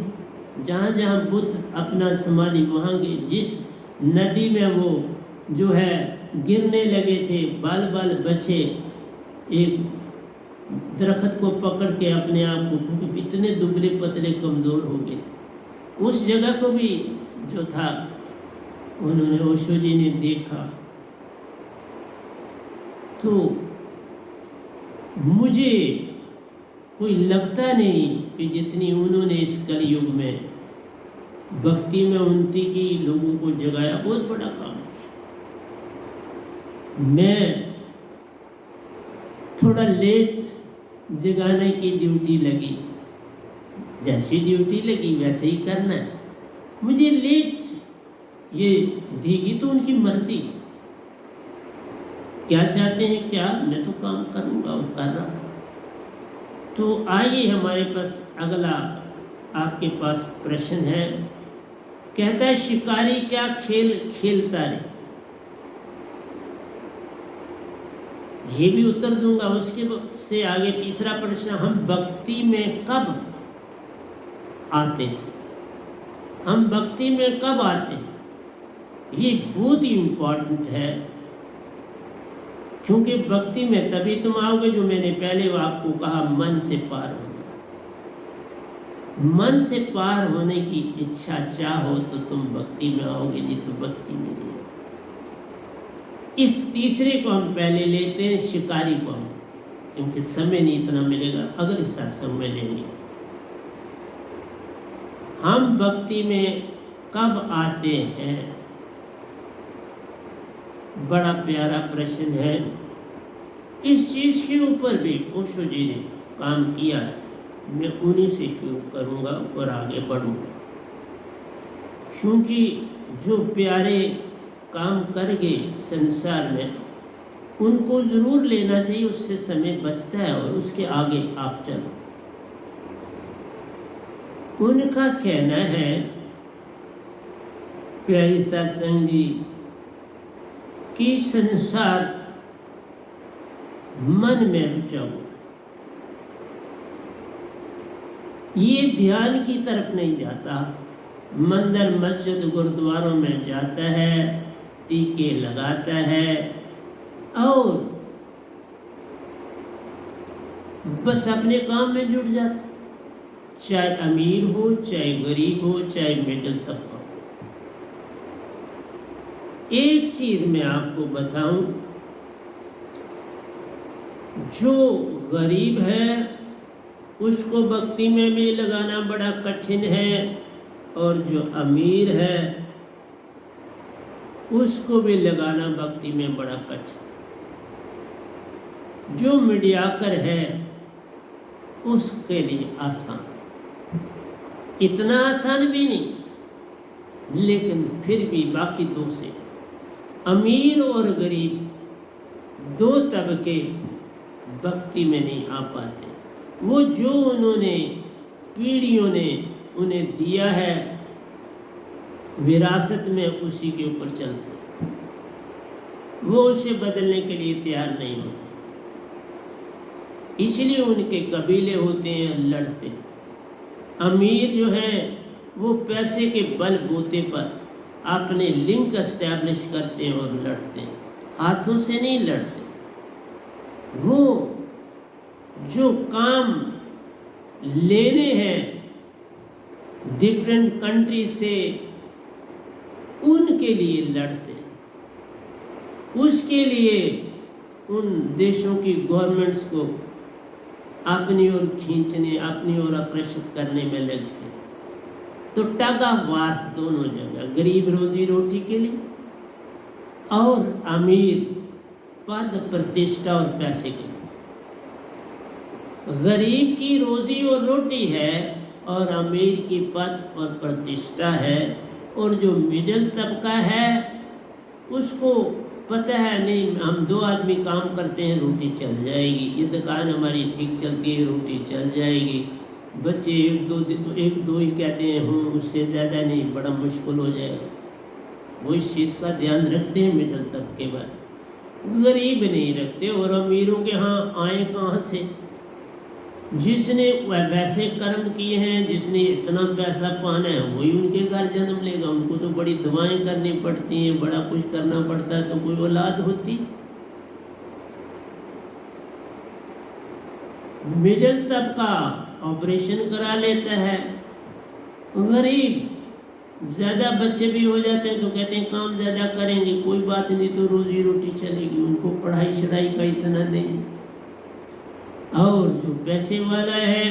जहाँ जहाँ बुद्ध अपना समाधि वहाँ गए, जिस नदी में वो जो है गिरने लगे थे, बाल बाल बचे, एक दरख्त को पकड़ के अपने आप को, क्योंकि इतने दुबले पतले कमज़ोर हो गए, उस जगह को भी जो था उन्होंने ओशो जी ने देखा। तो मुझे कोई लगता नहीं कि जितनी उन्होंने इस कलयुग में भक्ति में उन्नति की, लोगों को जगाया, बहुत बड़ा काम। मैं थोड़ा लेट जगाने की ड्यूटी लगी, जैसी ड्यूटी लगी वैसे ही करना है, मुझे लेट ये देगी तो उनकी मर्जी, क्या चाहते हैं क्या, मैं तो काम करूँगा और कर रहा हूँ। तो आइए हमारे पास अगला आपके पास प्रश्न है, कहता है शिकारी क्या खेल खेलता रे, ये भी उत्तर दूंगा। उसके से आगे तीसरा प्रश्न, हम भक्ति में कब आते हैं, हम भक्ति में कब आते हैं, ये बहुत ही इम्पोर्टेंट है, क्योंकि भक्ति में तभी तुम आओगे, जो मैंने पहले आपको कहा, मन से पार होना। मन से पार होने की इच्छा चाहो तो तुम भक्ति में आओगे, नहीं तो भक्ति में नहीं। इस तीसरे को हम पहले लेते हैं, शिकारी को हम, क्योंकि समय नहीं इतना मिलेगा, अगले सत्संग में लेंगे। हम भक्ति में कब आते हैं, बड़ा प्यारा प्रश्न है। इस चीज के ऊपर भी ओशो जी ने काम किया है, मैं उन्हीं से शुरू करूंगा और आगे बढ़ूंगा, क्योंकि जो प्यारे काम कर गए संसार में, उनको जरूर लेना चाहिए, उससे समय बचता है और उसके आगे आप चलो। उनका कहना है प्यारी सत्संग जी कि संसार मन में रुचा हुआ, ये ध्यान की तरफ नहीं जाता, मंदिर मस्जिद गुरुद्वारों में जाता है, टीके लगाता है और बस अपने काम में जुट जाता है, चाहे अमीर हो, चाहे गरीब हो, चाहे मिडिल तबका हो। एक चीज मैं आपको बताऊं, जो गरीब है उसको भक्ति में भी लगाना बड़ा कठिन है, और जो अमीर है उसको भी लगाना भक्ति में बड़ा कठिन। जो मीडियाकर है उसके लिए आसान, इतना आसान भी नहीं, लेकिन फिर भी बाकी दो से, अमीर और गरीब दो तबके भक्ति में नहीं आ पाते। वो जो उन्होंने पीढ़ियों ने उन्हें दिया है विरासत में, उसी के ऊपर चलते, वो उसे बदलने के लिए तैयार नहीं होते, इसलिए उनके कबीले होते हैं, लड़ते हैं। अमीर जो है वो पैसे के बल बूते पर अपने लिंक एस्टैब्लिश करते हैं और लड़ते हैं, हाथों से नहीं लड़ते। वो जो काम लेने हैं डिफरेंट कंट्री से, उनके लिए लड़ते हैं, उसके लिए उन देशों की गवर्नमेंट्स को अपनी ओर खींचने, अपनी ओर आकर्षित करने में लगते हैं। तो टग ऑफ वार दोनों जगह, गरीब रोजी रोटी के लिए और अमीर पद प्रतिष्ठा और पैसे के लिए। गरीब की रोजी और रोटी है और अमीर की पद और प्रतिष्ठा है, और जो मिडिल तबका है उसको पता है नहीं, हम 2 आदमी काम करते हैं, रोटी चल जाएगी, ये दुकान हमारी ठीक चलती है, रोटी चल जाएगी, बच्चे एक दो ही कहते हैं हूँ, उससे ज़्यादा नहीं, बड़ा मुश्किल हो जाएगा। वो इस चीज़ का ध्यान रखते हैं मिडिल तबके वाले, गरीब नहीं रखते। और अमीरों के यहाँ आए कहाँ से? जिसने वैसे कर्म किए हैं, जिसने इतना पैसा पाना है, वही उनके घर जन्म लेगा। उनको तो बड़ी दुआएं करनी पड़ती हैं, बड़ा कुछ करना पड़ता है, तो कोई औलाद होती। मिडिल तबका ऑपरेशन करा लेता है, गरीब ज़्यादा बच्चे भी हो जाते हैं तो कहते हैं काम ज़्यादा करेंगे, कोई बात नहीं, तो रोजी रोटी चलेगी, उनको पढ़ाई शढ़ाई का इतना नहीं। और जो पैसे वाला है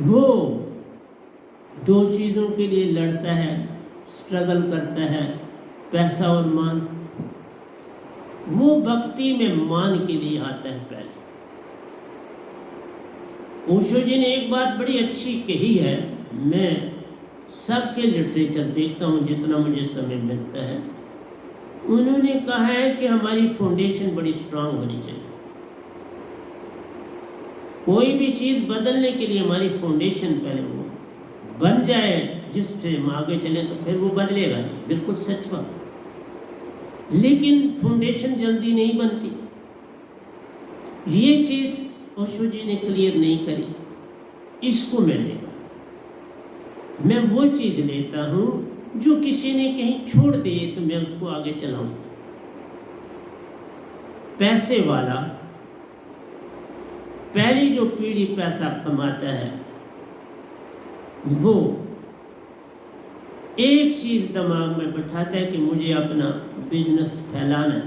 वो 2 चीज़ों के लिए लड़ता है, स्ट्रगल करता है, पैसा और मान। वो भक्ति में मान के लिए आता है पहले। ओशो जी ने एक बात बड़ी अच्छी कही है, मैं सबके लिटरेचर देखता हूँ जितना मुझे समय मिलता है। उन्होंने कहा है कि हमारी फाउंडेशन बड़ी स्ट्रांग होनी चाहिए। कोई भी चीज़ बदलने के लिए हमारी फाउंडेशन पहले वो बन जाए, जिससे हम आगे चलें, तो फिर वो बदलेगा नहीं। बिल्कुल सच बात। लेकिन फाउंडेशन जल्दी नहीं बनती, ये चीज़ ओशो जी ने क्लियर नहीं करी। इसको मैं वो चीज़ लेता हूँ जो किसी ने कहीं छोड़ दी तो मैं उसको आगे चलाऊँ। पैसे वाला पहली जो पीढ़ी पैसा कमाता है वो एक चीज़ दिमाग में बैठाता है कि मुझे अपना बिजनेस फैलाना है।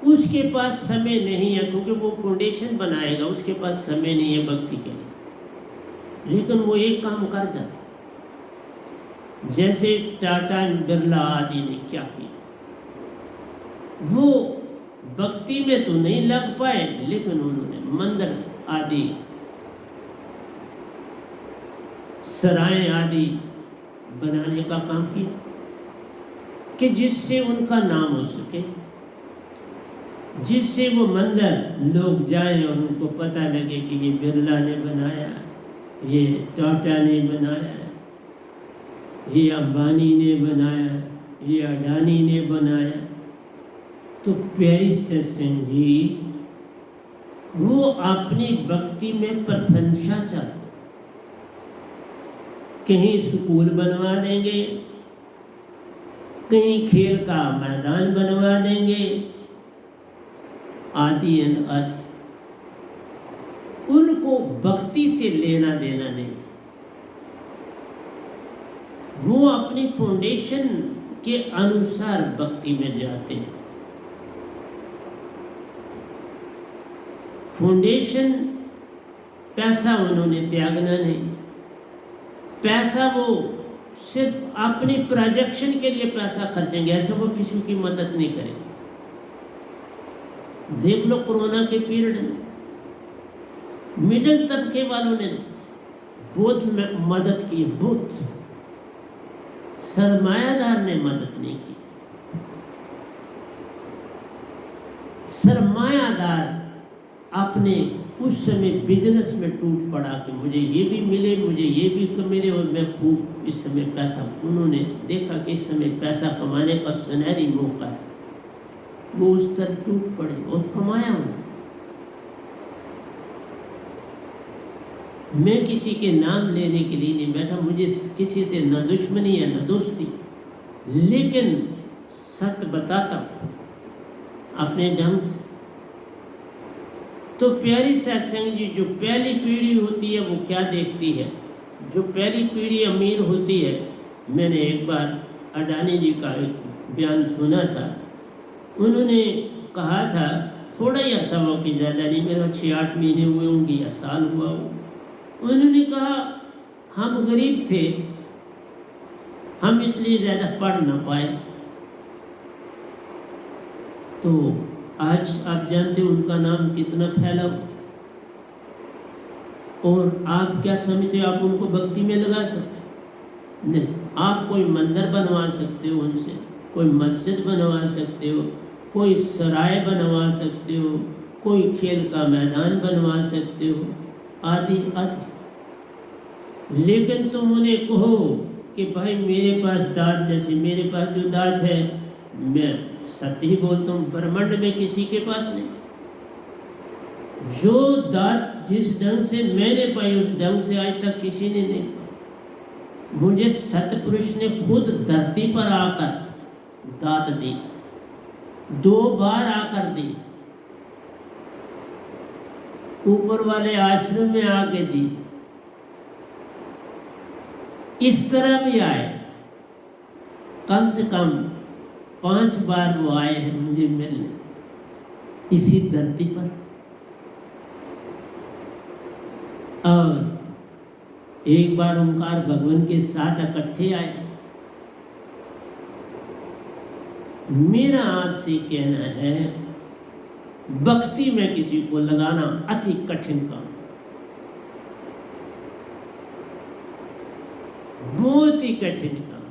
उसके पास समय नहीं है, क्योंकि वो फाउंडेशन बनाएगा, उसके पास समय नहीं है भक्ति के लिए। लेकिन वो एक काम कर जाता है, जैसे टाटा बिरला आदि ने क्या किया। वो भक्ति में तो नहीं लग पाए, लेकिन उन्होंने मंदिर आदि, सराय आदि बनाने का काम किया कि जिससे उनका नाम हो सके, जिससे वो मंदिर लोग जाएं और उनको पता लगे कि ये बिरला ने बनाया, ये टाटा ने बनाया, ये अंबानी ने बनाया, ये अडानी ने बनाया। तो प्यारी सत्संग जी वो अपनी भक्ति में प्रशंसा चाहते, कहीं स्कूल बनवा देंगे, कहीं खेल का मैदान बनवा देंगे, आदि आदि। उनको भक्ति से लेना देना नहीं। वो अपनी फाउंडेशन के अनुसार भक्ति में जाते हैं। फाउंडेशन पैसा उन्होंने त्यागना नहीं। पैसा वो सिर्फ अपनी प्रोजेक्शन के लिए पैसा खर्चेंगे, ऐसे वो किसी की मदद नहीं करेंगे। देख लो कोरोना के पीरियड में मिडिल तबके वालों ने बहुत मदद की, बहुत। सरमायादार ने मदद नहीं की। सरमायादार अपने उस समय बिजनेस में टूट पड़ा कि मुझे ये भी मिले, मुझे ये भी मिले, और मैं खूब इस समय पैसा। उन्होंने देखा कि इस समय पैसा कमाने का सुनहरी मौका है, वो उस तरफ टूट पड़े और कमाया उन्होंने। मैं किसी के नाम लेने के लिए नहीं बैठा, मुझे किसी से न दुश्मनी है न दोस्ती, लेकिन सत्य बताता हूँ अपने ढंग से। तो प्यारी सत्संग जी, जो पहली पीढ़ी होती है वो क्या देखती है? जो पहली पीढ़ी अमीर होती है, मैंने एक बार अडानी जी का एक बयान सुना था। उन्होंने कहा था, थोड़ा ही अरसा हुआ कि ज़्यादा नहीं, मेरा 6-8 महीने हुए होंगे या साल हुआ हो। उन्होंने कहा हम गरीब थे, हम इसलिए ज़्यादा पढ़ ना पाए। तो आज आप जानते हो उनका नाम कितना फैला, और आप क्या समझते हो आप उनको भक्ति में लगा सकते? नहीं। आप कोई मंदिर बनवा सकते हो उनसे, कोई मस्जिद बनवा सकते हो, कोई सराय बनवा सकते हो, कोई खेल का मैदान बनवा सकते हो, आदि आदि। लेकिन तुम उन्हें कहो कि भाई मेरे पास दात, जैसे मेरे पास जो दात है, मैं सत्य ही बोलता हूँ, ब्रह्मांड में किसी के पास नहीं। जो दात जिस ढंग से मैंने पाई उस ढंग से आज तक किसी ने नहीं पाई। मुझे सतपुरुष ने खुद धरती पर आकर दात दी, 2 बार आकर दी, ऊपर वाले आश्रम में आके दी, इस तरह भी आए। कम से कम 5 बार वो आए हैं मुझे मिलने इसी धरती पर। और एक बार ओंकार भगवान के साथ इकट्ठे आए। मेरा आपसे कहना है, भक्ति में किसी को लगाना अति कठिन काम, बहुत ही कठिन काम,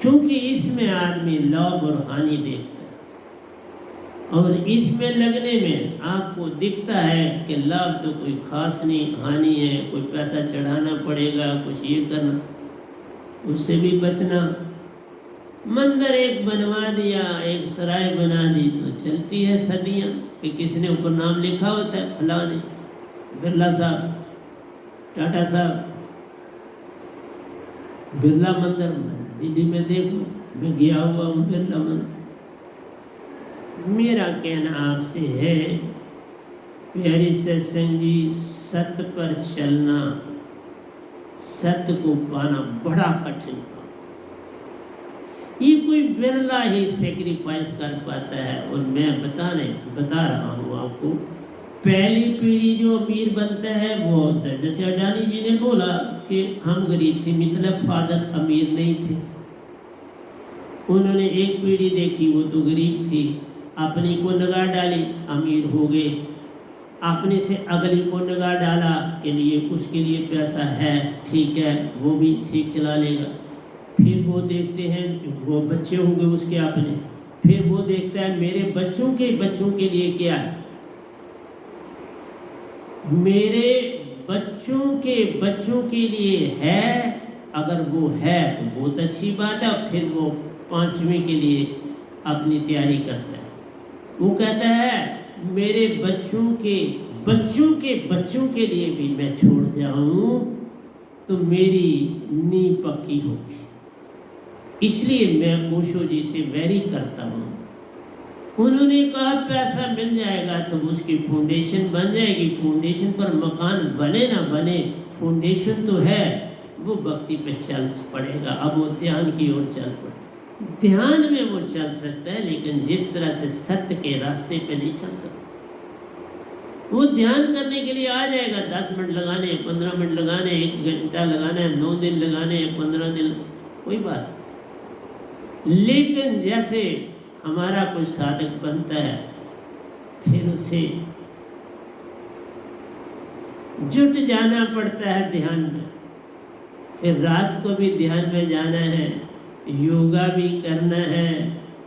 क्योंकि इसमें आदमी लाभ और हानि देखता है। और इसमें लगने में आपको दिखता है कि लाभ तो कोई खास नहीं, हानि है, कोई पैसा चढ़ाना पड़ेगा, कुछ ये करना, उससे भी बचना। मंदिर एक बनवा दिया, एक सराय बना दी तो चलती है सदियां कि किसने ऊपर नाम लिखा होता है, फलाने बिरला साहब, टाटा साहब, बिरला मंदिर। दिल्ली में देख लो, मैं गया हुआ हूँ बिरला मंदिर। मेरा कहना आपसे है, प्यारी सत्संग जी, सत्य पर चलना, सत्य को पाना बड़ा कठिन काम। ये कोई बिरला ही सेक्रीफाइस कर पाता है। और मैं बता रहा हूँ आपको, पहली पीढ़ी जो अमीर बनता है वो होता है, जैसे अडानी जी ने बोला कि हम गरीब थे, मतलब फादर अमीर नहीं थे। उन्होंने एक पीढ़ी देखी, वो तो गरीब थी, अपनी को निगाह डाली, अमीर हो गए। अपने से अगली को निगाह डाला कि लिए उसके लिए पैसा है, ठीक है, वो भी ठीक चला लेगा। फिर वो देखते हैं, वो बच्चे होंगे उसके अपने, फिर वो देखता है मेरे बच्चों के लिए क्या है, मेरे बच्चों के लिए है। अगर वो है तो बहुत अच्छी बात है। फिर वो 5वीं के लिए अपनी तैयारी करता है। वो कहता है मेरे बच्चों के लिए भी मैं छोड़ जाऊं तो मेरी नींव पक्की होगी, इसलिए मैं ओशो जी से वैरी करता हूँ। उन्होंने कहा पैसा मिल जाएगा तो उसकी फाउंडेशन बन जाएगी, फाउंडेशन पर मकान बने ना बने, फाउंडेशन तो है, वो भक्ति पे चल पड़ेगा। अब वो ध्यान की ओर चल पड़े। ध्यान में वो चल सकता है, लेकिन जिस तरह से सत्य के रास्ते पे नहीं चल सकता। वो ध्यान करने के लिए आ जाएगा, 10 मिनट लगाने, 15 मिनट लगाने, 1 घंटा लगाना है, 9 दिन लगाने हैं, 15 दिन, कोई बात। लेकिन जैसे हमारा कोई साधक बनता है, फिर उसे जुट जाना पड़ता है ध्यान में। फिर रात को भी ध्यान में जाना है, योगा भी करना है,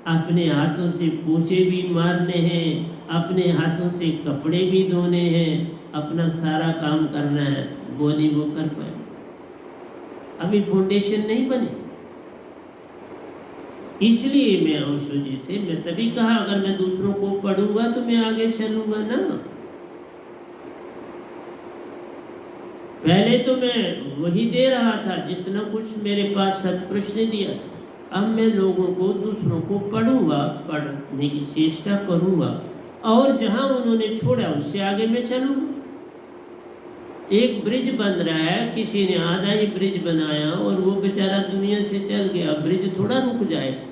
अपने हाथों से पोछे भी मारने हैं, अपने हाथों से कपड़े भी धोने हैं, अपना सारा काम करना है। वो नहीं वो कर पाए, अभी फाउंडेशन नहीं बनी। इसलिए मैं ओशो जी से, मैं तभी कहा अगर मैं दूसरों को पढ़ूंगा तो मैं आगे चलूंगा ना। पहले तो मैं वही दे रहा था जितना कुछ मेरे पास सतपुरुष ने दिया था। अब मैं लोगों को, दूसरों को पढ़ूंगा, पढ़ने की चेष्टा करूंगा, और जहां उन्होंने छोड़ा उससे आगे मैं चलूंगा। एक ब्रिज बन रहा है, किसी ने आधा ही ब्रिज बनाया और वो बेचारा दुनिया से चल गया, ब्रिज थोड़ा रुक जाएगा।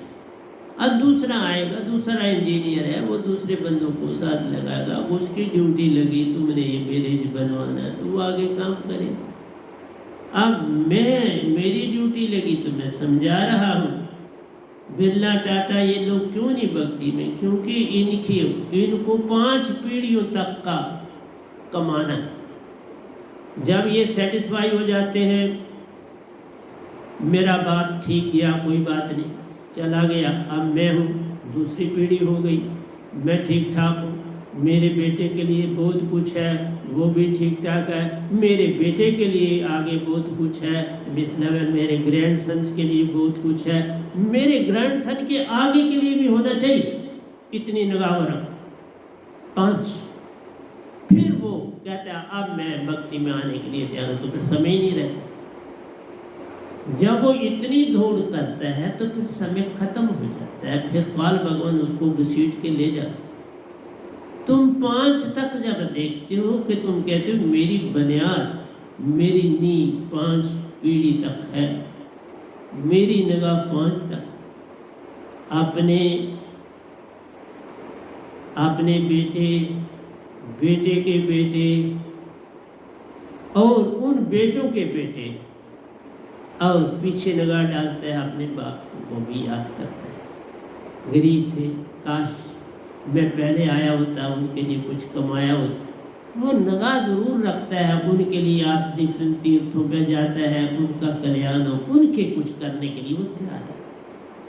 अब दूसरा आएगा, दूसरा इंजीनियर है, वो दूसरे बंदों को साथ लगाएगा, उसकी ड्यूटी लगी तुमने ये ब्रिज बनवाना है तो वो आगे काम करे। अब मेरी ड्यूटी लगी तो मैं समझा रहा हूँ। बिरला, टाटा, ये लोग क्यों नहीं भक्ति में? क्योंकि इनको 5 पीढ़ियों तक का कमाना है। जब ये सेटिस्फाई हो जाते हैं मेरा बाप ठीक गया, कोई बात नहीं, चला गया, अब मैं हूँ, दूसरी पीढ़ी हो गई, मैं ठीक ठाक हूँ, मेरे बेटे के लिए बहुत कुछ है, वो भी ठीक ठाक है, मेरे बेटे के लिए आगे बहुत कुछ है, मतलब मेरे ग्रैंडसन्स के लिए बहुत कुछ है, मेरे ग्रैंडसन के आगे के लिए भी होना चाहिए, इतनी निगाह रख 5। फिर वो कहता है अब मैं भक्ति में आने के लिए तैयार हूँ, तो फिर समय ही नहीं रहता। जब वो इतनी दौड़ करता है तो फिर समय खत्म हो जाता है, फिर काल भगवान उसको घसीट के ले जाते। तुम 5 तक जब देखते हो कि तुम कहते हो मेरी बुनियाद, मेरी नींव 5 पीढ़ी तक है, मेरी निगाह 5 तक, अपने बेटे, बेटे के बेटे और उन बेटों के बेटे, और पीछे निगाह डालता है अपने बाप को भी याद करता है। गरीब थे, काश मैं पहले आया होता, उनके लिए कुछ कमाया होता। वो निगाह जरूर रखता है उनके लिए, आप डिफरेंट तीर्थों में जाता है, उनका कल्याण हो, उनके कुछ करने के लिए वो तैयार है।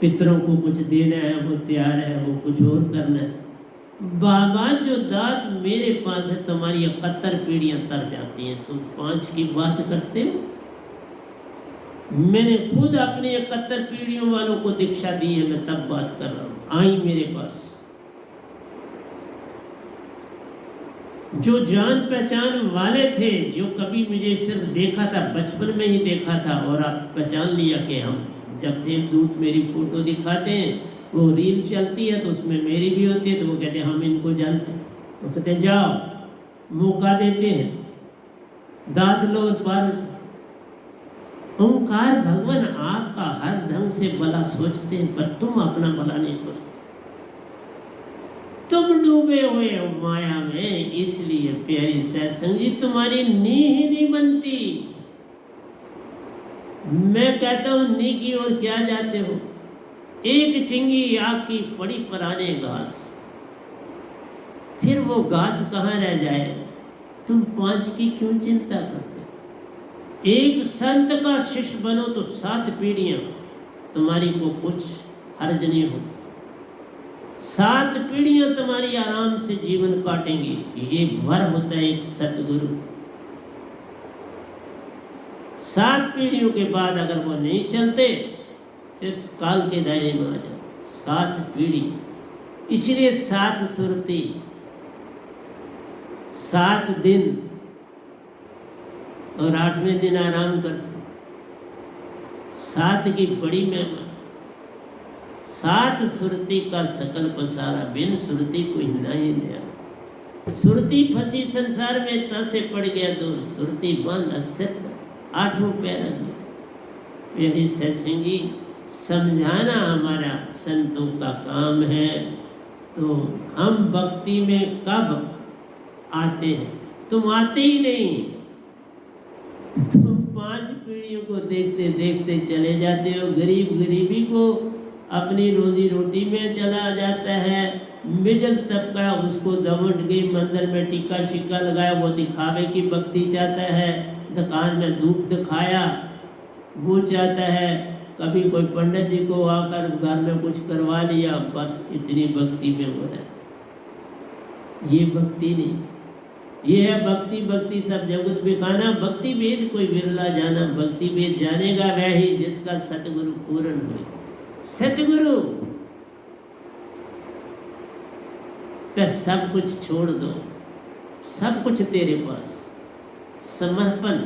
पितरों को कुछ देना है वो तैयार है, वो कुछ और करना है। बाबा जो दात मेरे पास है, तुम्हारी 71 पीढ़ियां तर जाती हैं, तुम 5 की बात करते हो। मैंने खुद अपनी 71 पीढ़ियों वालों को दीक्षा दी है, मैं तब बात कर रहा हूँ। आई मेरे पास जो जान पहचान वाले थे, जो कभी मुझे सिर्फ देखा था, बचपन में ही देखा था, और आप पहचान लिया कि हम जब देवदूत मेरी फोटो दिखाते हैं, वो रील चलती है तो उसमें मेरी भी होती है, तो वो कहते हैं हम इनको जानते हैं, वो कहते हैं जाओ, मौका देते हैं, दाद लो और पार। ओंकार भगवान आपका हर ढंग से भला सोचते हैं, पर तुम अपना भला नहीं सोचते। तुम डूबे हुए हो माया में, इसलिए प्यारी सत्संग जी तुम्हारी नींव ही नहीं बनती। मैं कहता हूँ नी की ओर क्या जाते हो? एक चिंगी आग की पड़ी पुराने घास, फिर वो घास कहाँ रह जाए? तुम 5 की क्यों चिंता करते? एक संत का शिष्य बनो तो 7 पीढ़ियां तुम्हारी को कुछ हर्ज नहीं हो, 7 पीढ़ियां तुम्हारी आराम से जीवन काटेंगी। ये वर होता है एक सतगुरु। 7 पीढ़ियों के बाद अगर वो नहीं चलते, फिर काल के दायरे में आ जाओ। 7 पीढ़ी, इसलिए 7 सुरती, 7 दिन और 8वें दिन आराम करते। 7 की बड़ी महिमा। 7 सुरती का सकल पसारा, बिन सुरती कोई नहीं नया। सुरती फंसी संसार में, त से पड़ गया दूर, सुरती बंद अस्थिर 8 पैरा। प्यारी सत्संग जी, समझाना हमारा संतों का काम है। तो हम भक्ति में कब आते हैं? तुम आते ही नहीं, तुम 5 पीढ़ियों को देखते देखते चले जाते हो। गरीब गरीबी को अपनी रोजी रोटी में चला जाता है। मिडिल तबका उसको दमट गई, मंदिर में टीका शिक्का लगाया, वो दिखावे की भक्ति चाहता है। दुकान में धूप दिखाया वो चाहता है। कभी कोई पंडित जी को आकर घर में कुछ करवा लिया, बस इतनी भक्ति में हो रहा है। ये भक्ति नहीं, ये है भक्ति। भक्ति सब जगत बिखाना, भक्ति वेद कोई बिरला जाना। भक्ति वेद जानेगा वह ही जिसका सतगुरु पूर्ण हुए। सतगुरु का सब कुछ छोड़ दो, सब कुछ तेरे पास, समर्पण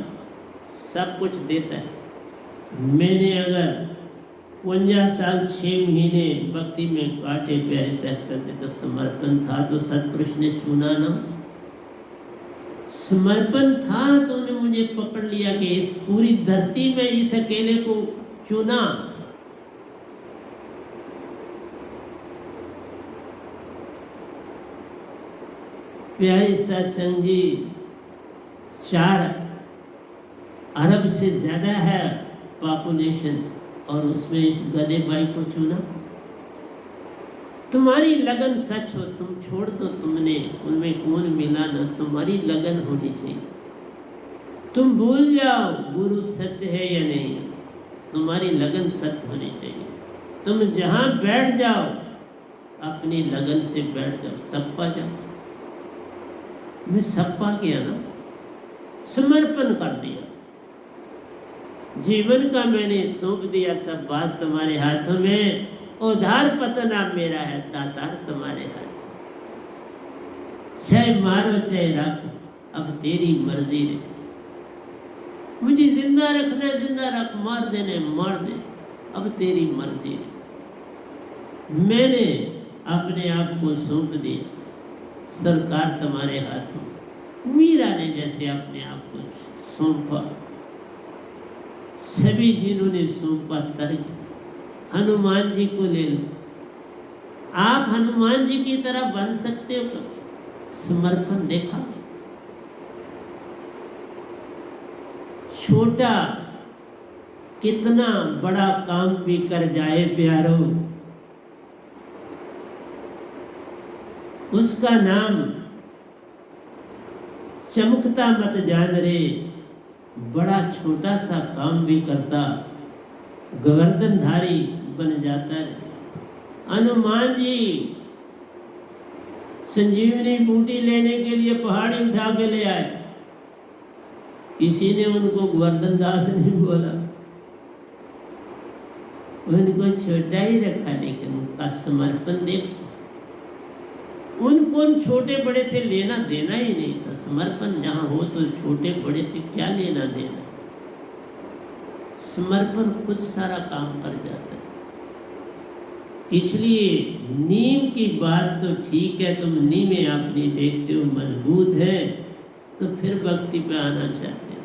सब कुछ देता है। मैंने अगर 51 साल 6 महीने भक्ति में काटे प्यारे सत्संग, तो समर्पण था तो सतपुरुष ने चुना ना। समर्पण था तो उन्हें मुझे पकड़ लिया कि इस पूरी धरती में इस अकेले को चुना। प्यारे सत्संग जी, 4 अरब से ज़्यादा है पॉपुलेशन, और उसमें इस गधे भाई को चुना। तुम्हारी लगन सच हो, तुम छोड़ दो, तुमने उनमें कौन मिला ना, तुम्हारी लगन होनी चाहिए। तुम भूल जाओ गुरु सत्य है या नहीं, तुम्हारी लगन सत्य होनी चाहिए। तुम जहाँ बैठ जाओ अपनी लगन से बैठ जाओ, सप्पा जाओ। मैं सप्पा गया ना, समर्पण कर दिया, जीवन का मैंने सौंप दिया, सब बात तुम्हारे हाथों में। उधार पतन अब मेरा है, दातार तुम्हारे हाथ। चाहे मारो चाहे रखो, अब तेरी मर्जी रे। मुझे जिंदा रखना है जिंदा रख, मार देने मार दे, अब तेरी मर्जी रे। मैंने अपने आप को सौंप दिया, सरकार तुम्हारे हाथों। मीरा ने जैसे अपने आप को सौंपा, सभी जिन्होंने सौंपा तर्क। हनुमान जी को ले लो, आप हनुमान जी की तरह बन सकते हो कभी? समर्पण देखा? छोटा कितना बड़ा काम भी कर जाए प्यारो, उसका नाम चमकता मत जान रे। बड़ा छोटा सा काम भी करता गोवर्धनधारी बन जाता है। हनुमान जी संजीवनी बूटी लेने के लिए पहाड़ी उठा के ले आए, किसी ने उनको गोवर्धन दास नहीं बोला, उनको छोटा ही रखा, लेकिन उनका समर्पण देखो। उनको छोटे बड़े से लेना देना ही नहीं था। समर्पण जहाँ हो तो छोटे बड़े से क्या लेना देना। समर्पण खुद सारा काम कर जाता है। इसलिए नीम की बात तो ठीक है, तुम नीमें अपनी देखते हो मजबूत है, तो फिर भक्ति पे आना चाहते हो,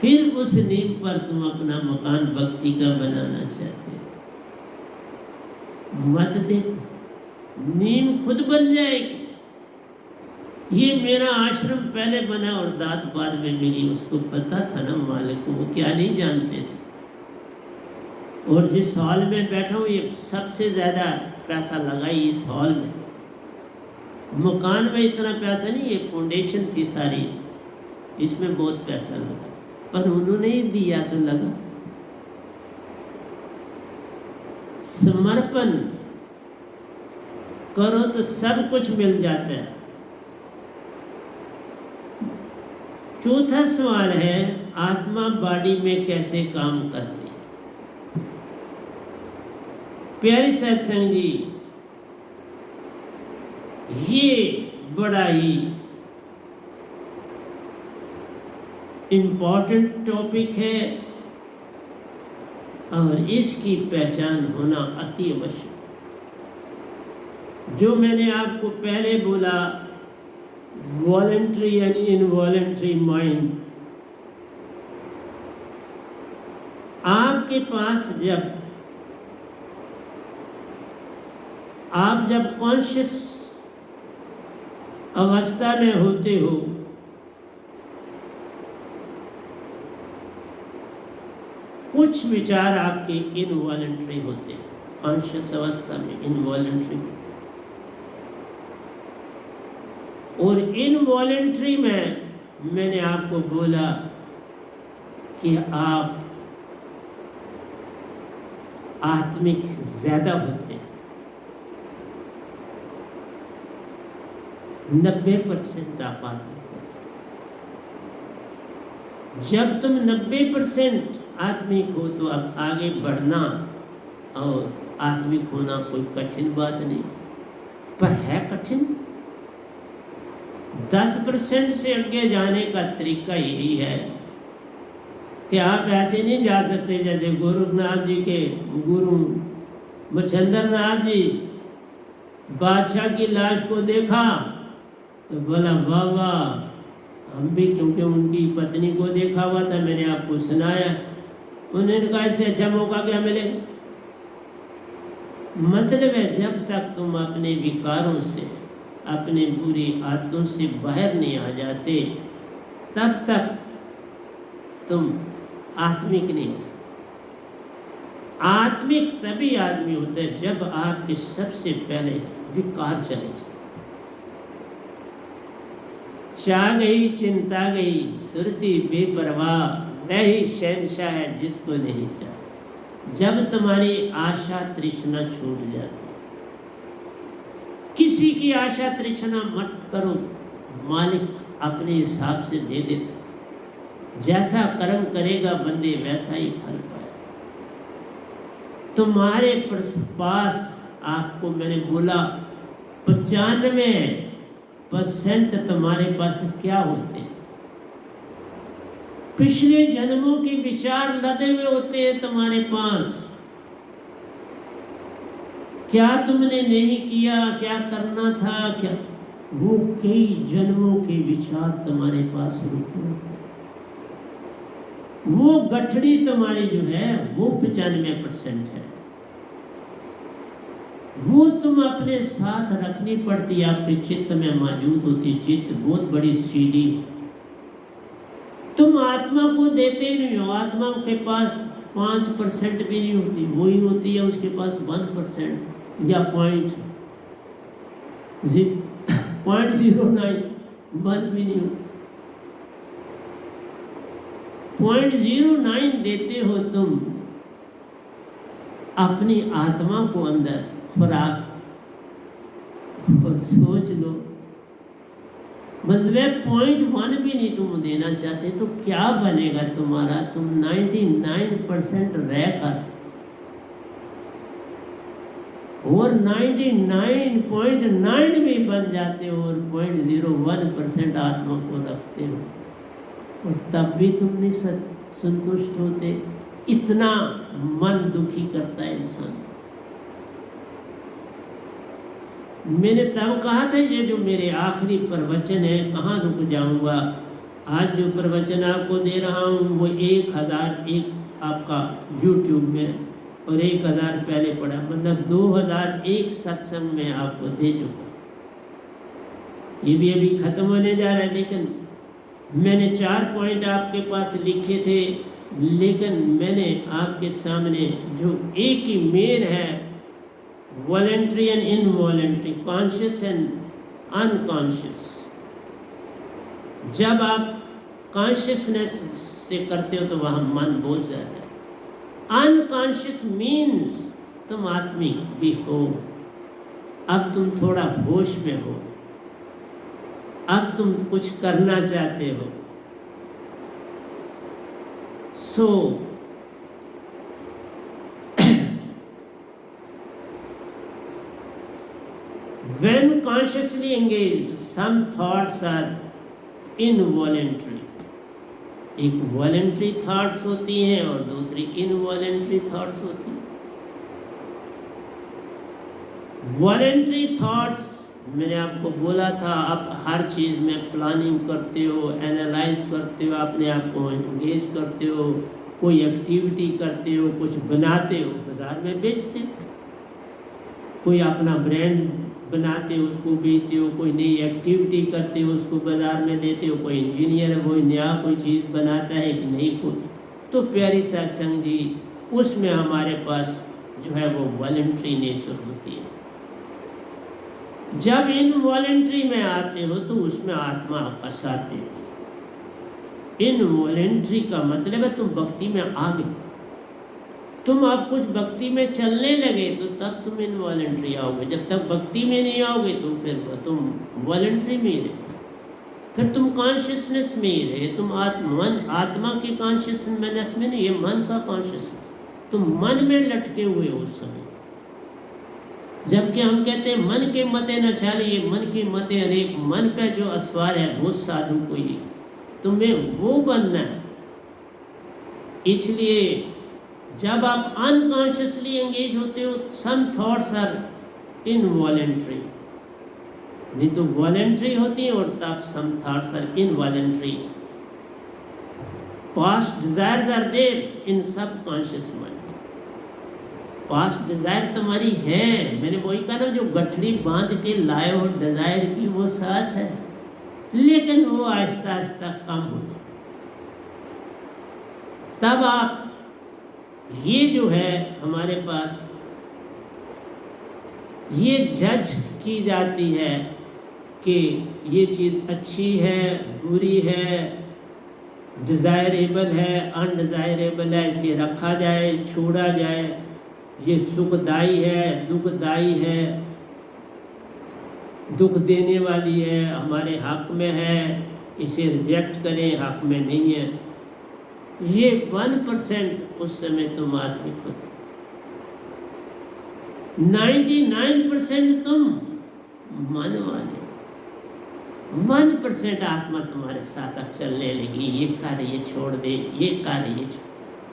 फिर उस नीम पर तुम अपना मकान भक्ति का बनाना चाहते हो। मत देखो, नीम खुद बन जाएगी। ये मेरा आश्रम पहले बना और दात बाद में मिली, उसको पता था ना मालिक को, वो क्या नहीं जानते थे। और जिस हॉल में बैठा हूँ ये सबसे ज़्यादा पैसा लगा इस हॉल में। मकान में इतना पैसा नहीं, ये फाउंडेशन थी सारी, इसमें बहुत पैसा लगा, पर उन्होंने ही दिया तो लगा। समर्पण करो तो सब कुछ मिल जाता है। चौथा सवाल है, आत्मा बॉडी में कैसे काम करती है? प्यारे सत्संग जी, ये बड़ा ही इम्पोर्टेंट टॉपिक है और इसकी पहचान होना अति आवश्यक। जो मैंने आपको पहले बोला, वॉलंटरी एंड इनवॉलंटरी माइंड, आपके पास जब कॉन्शियस अवस्था में होते हो, कुछ विचार आपके इनवॉलंटरी होते हैं। कॉन्शियस अवस्था में इनवॉलंटरी होते हैं, और इनवॉलंटरी में मैंने आपको बोला कि आप आत्मिक ज्यादा होते हैं। 90% आप आत्मिक होते हैं। जब तुम 90% आत्मिक हो तो अब आगे बढ़ना और आत्मिक होना कोई कठिन बात नहीं, पर है कठिन। 10% से आगे जाने का तरीका यही है कि आप ऐसे नहीं जा सकते जैसे गोरखनाथ जी के गुरु मच्छिंद्र नाथ जी, बादशाह की लाश को देखा तो बोला वाह वाह, हम भी, क्योंकि उनकी पत्नी को देखा हुआ था, मैंने आपको सुनाया। उन्होंने कहा इससे अच्छा मौका क्या मिलेगा। मतलब है जब तक तुम अपने विकारों से, अपने बुरी आदतों से बाहर नहीं आ जाते, तब तक तुम आत्मिक नहीं हो सकते। आत्मिक तभी आदमी होता है जब आपके सबसे पहले विकार चले जाए। चाह गई चिंता गई, सुरती बेपरवाह, वही शहंशाह है जिसको नहीं चाह। जब तुम्हारी आशा तृष्णा छूट जाती, किसी की आशा तृष्णा मत करो, मालिक अपने हिसाब से दे देता। जैसा कर्म करेगा बंदे वैसा ही फल पाए। तुम्हारे पास, आपको मैंने बोला 95% तुम्हारे पास क्या होते हैं? पिछले जन्मों के विचार लदे हुए होते हैं तुम्हारे पास। क्या तुमने नहीं किया, क्या करना था, क्या, वो कई जन्मों के विचार तुम्हारे पास होते हैं। वो गठड़ी तुम्हारी जो है वो 95% है। वो तुम अपने साथ रखनी पड़ती है, आपके चित्त में मौजूद होती। चित्त बहुत बड़ी सीढ़ी। तुम आत्मा को देते नहीं हो। आत्मा के पास 5% भी नहीं होती, वही होती है उसके पास 1% या 0.09 1 भी नहीं होती। 0.09 देते हो तुम अपनी आत्मा को अंदर खुराक। और सोच लो, मतलब 0.1 भी नहीं तुम देना चाहते तो क्या बनेगा तुम्हारा? तुम 99% रहकर और 99.9 भी बन जाते हो और 0.01% आत्मा को रखते हो, और तब भी तुम नहीं संतुष्ट होते। इतना मन दुखी करता है इंसान। मैंने तब कहा था ये जो मेरे आखिरी प्रवचन है, कहाँ रुक जाऊंगा। आज जो प्रवचन आपको दे रहा हूँ वो 1001 आपका YouTube में और 1000 पहले पढ़ा, मतलब 2001 सत्संग में आपको दे चुका। ये भी अभी खत्म होने जा रहा है, लेकिन मैंने 4 पॉइंट आपके पास लिखे थे, लेकिन मैंने आपके सामने जो एक ही मेन है, voluntary and involuntary, conscious and unconscious. जब आप कॉन्शियसनेस से करते हो तो वहाँ मन बोझ जाता है। अनकॉन्शियस मीन्स तुम आत्मिक भी हो, अब तुम थोड़ा होश में हो, अब तुम कुछ करना चाहते हो। सो when consciously engaged, some thoughts are involuntary. एक वॉलेंट्री थॉट्स होती हैं और दूसरी इनवॉलेंट्री थॉट्स होती हैं। वॉलेंट्री थॉट्स मैंने आपको बोला था, आप हर चीज़ में प्लानिंग करते हो, एनालाइज करते हो, अपने आप को एंगेज करते हो, कोई एक्टिविटी करते हो, कुछ बनाते हो, बाजार में बेचते हो, कोई अपना ब्रांड बनाते हो उसको बेचते हो, कोई नई एक्टिविटी करते हो उसको बाजार में देते हो, कोई इंजीनियर है वो नया कोई चीज़ बनाता है कि नहीं कोई। तो प्यारी सत्संग जी, उसमें हमारे पास जो है वो वॉलेंट्री नेचर होती है। जब इनवॉलेंट्री में आते हो तो उसमें आत्मा फंसाते थे। इनवॉलेंट्री का मतलब है तुम भक्ति में आ गए, तुम अब कुछ भक्ति में चलने लगे तो तब तुम इनवॉलेंट्री आओगे। जब तक भक्ति में नहीं आओगे तो फिर तुम वॉलेंट्री में ही रहे, फिर तुम कॉन्शियसनेस में ही रहे। तुम आत्मा की कॉन्शियसनेस में नहीं, ये मन का कॉन्शियसनेस, तुम मन में लटके हुए हो उस समय। जबकि हम कहते हैं मन के मते न चालिए, मन के मते अनेक, मन पे जो असवार है वो साधु कोई, तुम्हें वो बनना है। इसलिए जब आप अनकॉन्शियसली एंगेज होते हो, सम थॉट्स आर इनवॉलेंट्री, नहीं तो वॉलेंट्री होती है, और तब some thoughts are involuntary. Past desires are there in subconscious mind. Past Dzire तुम्हारी है, मैंने वही कहा ना, जो गठड़ी बांध के लाए हो डिजायर की वो साथ है, लेकिन वो आहिस्ता आहिस्ता कम हो जाए। तब आप ये जो है हमारे पास ये जज की जाती है कि ये चीज़ अच्छी है, बुरी है, डिज़ायरेबल है, अनडिज़ायरेबल है, इसे रखा जाए, छोड़ा जाए, ये सुखदाई है, दुखदाई है, दुख देने वाली है, हमारे हक में है, इसे रिजेक्ट करें, हक में नहीं है। ये 1% उस समय तुम आदमी को, 99% तुम मन वाले, 1% आत्मा तुम्हारे साथ अब चलने लगी, ये कार्य ये छोड़ दे, ये कार्य ये छोड़,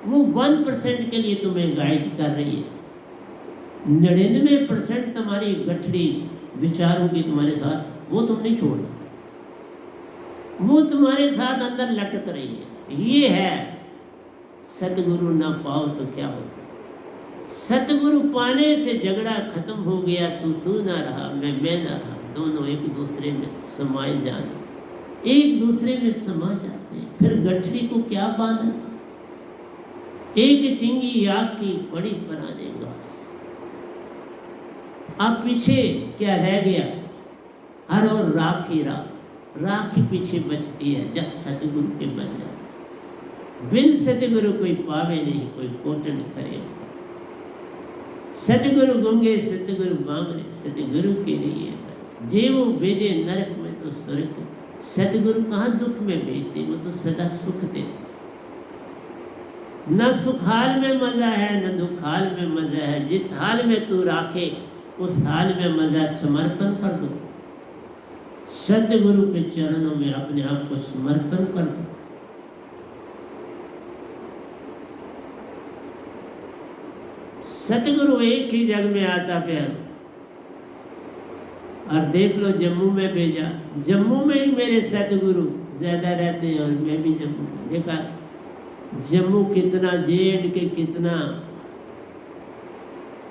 वो 1% के लिए तुम्हें गाइड कर रही है। 99% तुम्हारी गठड़ी विचारों की तुम्हारे साथ, वो तुम नहीं छोड़, वो तुम्हारे साथ अंदर लटक रही है। ये है सतगुरु ना पाओ तो क्या होता। सतगुरु पाने से झगड़ा खत्म हो गया, तू ना रहा, मैं ना रहा, दोनों एक दूसरे में समाये जाने, एक दूसरे में समा जाते हैं। फिर गठरी को क्या बांधना, एक चिंगी आग की बड़ी बनाने घास। अब पीछे क्या रह गया, हर और राख ही राख ही पीछे बचती है जब सतगुरु के बन जाए। बिन सतगुरु कोई पावे नहीं, कोई कोटन करे। सतगुरु गूंगे सतगुरु बांगड़े, सतगुरु के लिए जे वो भेजे नरक में तो स्वर्ग। सतगुरु कहाँ दुख में भेजते, वो तो सदा सुख देते। न सुख हाल में मजा है, न दुख हाल में मजा है। जिस हाल में तू राखे उस हाल में मजा समर्पण कर दो। सतगुरु के चरणों में अपने आप को समर्पण कर दो। सतगुरु एक ही जग में आता प्यार। और देख लो जम्मू में भेजा, जम्मू में ही मेरे सतगुरु ज्यादा रहते हैं और मैं भी जम्मू में। देखा जम्मू कितना, जेड के कितना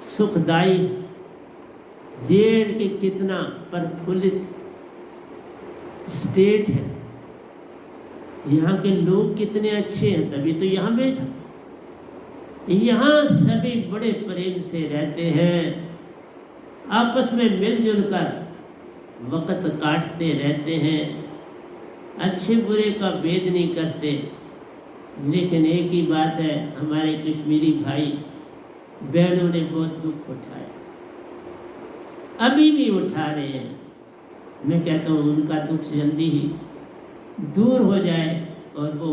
सुखदाई, जेड के कितना प्रफुल्लित स्टेट है। यहाँ के लोग कितने अच्छे हैं, तभी तो यहाँ भेजा। यहाँ सभी बड़े प्रेम से रहते हैं, आपस में मिलजुल कर वक़्त काटते रहते हैं, अच्छे बुरे का भेद नहीं करते। लेकिन एक ही बात है, हमारे कश्मीरी भाई बहनों ने बहुत दुख उठाया, अभी भी उठा रहे हैं। मैं कहता हूँ उनका दुख जल्दी ही दूर हो जाए और वो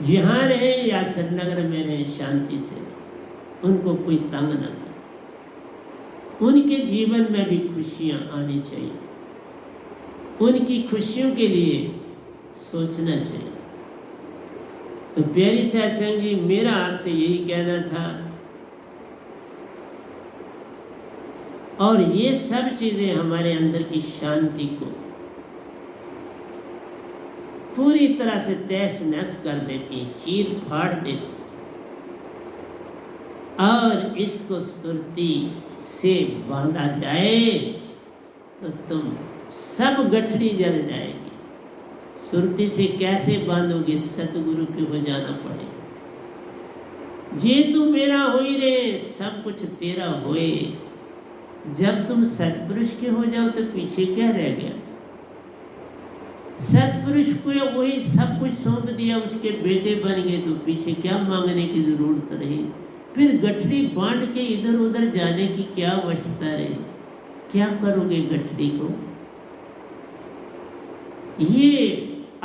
यहाँ रहे या श्रीनगर में रहे, शांति से, उनको कोई तंग न करे। उनके जीवन में भी खुशियाँ आनी चाहिए, उनकी खुशियों के लिए सोचना चाहिए। तो प्यारी सत्संग जी, मेरा आपसे यही कहना था। और ये सब चीज़ें हमारे अंदर की शांति को पूरी तरह से तहस नहस कर देती, चीर फाड़ देती। और इसको सुरती से बांधा जाए तो तुम सब गठरी जल जाएगी। सुरती से कैसे बांधोगे, सतगुरु के हो जाना पड़ेगा। जे तू मेरा हो ही रे, सब कुछ तेरा होए। जब तुम सतपुरुष के हो जाओ तो पीछे क्या रह गया। सतपुरुष को वही सब कुछ सौंप दिया, उसके बेटे बन गए, तो पीछे क्या मांगने की जरूरत रही। फिर गठरी बांट के इधर उधर जाने की क्या आवश्यकता रही। क्या करोगे गठरी को। ये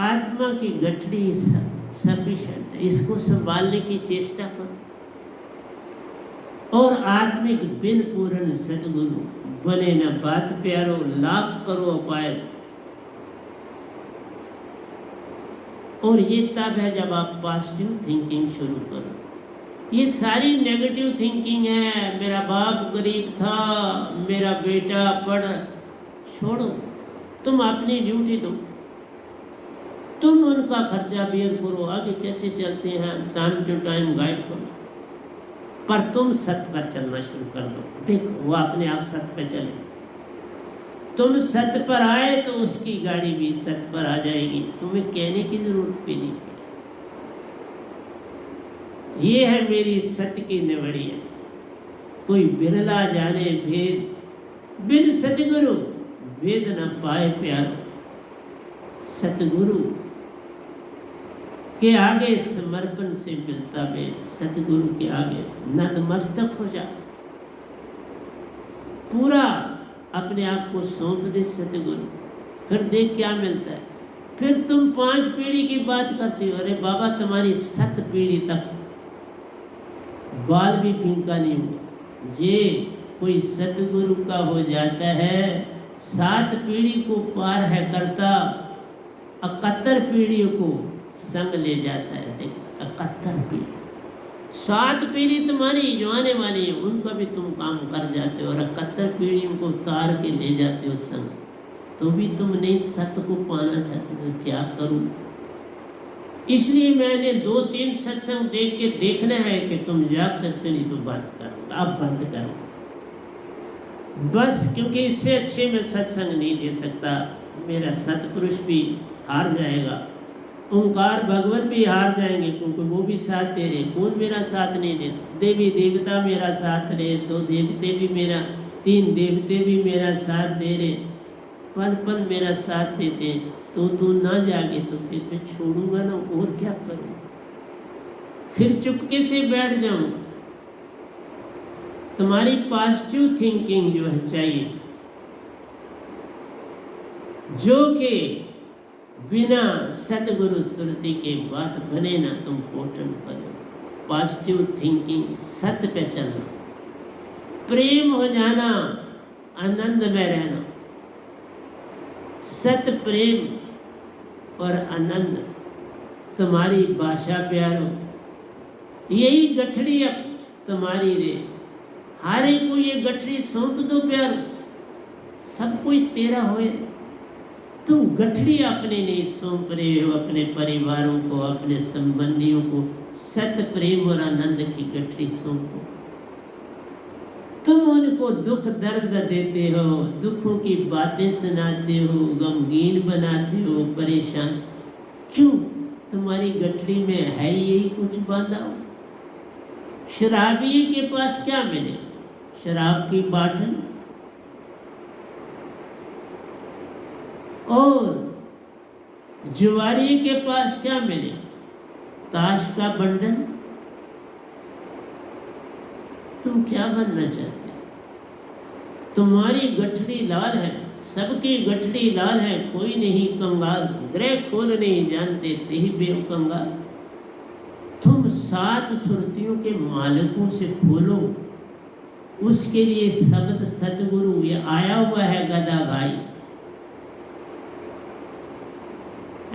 आत्मा की गठरी सफिशिएंट है, इसको संभालने की चेष्टा करो। और आत्मिक बिन पूर्ण सतगुरु बने न बात प्यारो, लाख करो उपाय। और ये तब है जब आप पॉजिटिव थिंकिंग शुरू करो। ये सारी नेगेटिव थिंकिंग है, मेरा बाप गरीब था, मेरा बेटा पढ़, छोड़ो। तुम अपनी ड्यूटी दो, तुम उनका खर्चा बेयर करो, आगे कैसे चलते हैं टाइम टू टाइम गाइड करो। पर तुम सत्य पर चलना शुरू कर दो, देखो वो अपने आप सत्य पर चले। तुम सत्य पर आए तो उसकी गाड़ी भी सत्य पर आ जाएगी, तुम्हें कहने की जरूरत भी नहीं पड़ेगी। ये है मेरी सत्य की निवड़िया। कोई बिरला जाने भेद, बिन सतगुरु वेद न पाए प्यारो। सतगुरु के आगे समर्पण से मिलता वेद, सतगुरु के आगे नतमस्तक हो जा, पूरा अपने आप को सौंप दे सतगुरु, फिर देख क्या मिलता है। फिर तुम 5 पीढ़ी की बात करती हो, अरे बाबा तुम्हारी 7 पीढ़ी तक बाल भी पीका नहीं हुआ। ये कोई सतगुरु का हो जाता है, 7 पीढ़ी को पार है करता, 71 पीढ़ियों को संग ले जाता है। देख 71 पीढ़ी, 7 पीढ़ी तुम्हारी जो आने वाली है उनका भी तुम काम कर जाते हो, और 71 पीढ़ियों को उतार के ले जाते हो संग। तो भी तुम नहीं सत्य को पाना चाहते हो, क्या करूं? इसलिए मैंने 2-3 सत्संग देख के देखना है कि तुम जाग सकते, नहीं तो बंद करो, अब बंद करो बस, क्योंकि इससे अच्छे मैं सत्संग नहीं दे सकता। मेरा सतपुरुष भी हार जाएगा, ओंकार भगवान भी हार जाएंगे, क्योंकि वो भी साथ दे रहे। कौन मेरा साथ नहीं दे? देवी देवता मेरा साथ रहे, 2 देवते भी मेरा, 3 देवते भी मेरा साथ दे रहे, पल पल मेरा साथ देते हैं। तो तू ना जागे तो फिर मैं छोड़ूंगा ना, और क्या करूं? फिर चुपके से बैठ जाऊं। तुम्हारी पॉजिटिव थिंकिंग जो है चाहिए, जो कि बिना सतगुरु सुरति के बात बने ना, तुम पोटन करो। पॉजिटिव थिंकिंग, सत्य पे चलना, प्रेम हो जाना, आनंद में रहना। सत्य, प्रेम और आनंद तुम्हारी भाषा प्यारो, यही गठड़ी अब तुम्हारी रे। हारे को ये गठड़ी सौंप दो प्यार, सब कोई तेरा होए। तुम गठड़ी अपने नहीं सौंप रहे हो, अपने परिवारों को, अपने संबंधियों को सत्य, प्रेम और आनंद की गठड़ी सौंपो। तुम उनको दुख दर्द देते हो, दुखों की बातें सुनाते हो, गमगीन बनाते हो, परेशान क्यों? तुम्हारी गठड़ी में है यही कुछ बांधा हो। शराबी के पास क्या मिले? शराब की बाटल, और जुआरी के पास क्या मिले? ताश का बंडल। तुम क्या बनना चाहते? तुम्हारी गठड़ी लाल है, सबकी गठड़ी लाल है, कोई नहीं कंगाल, ग्रह खोल नहीं जानते तेही बेव कंगाल। तुम 7 सुरतियों के मालिकों से खोलो, उसके लिए शब्द सतगुरु ये आया हुआ है गदा भाई।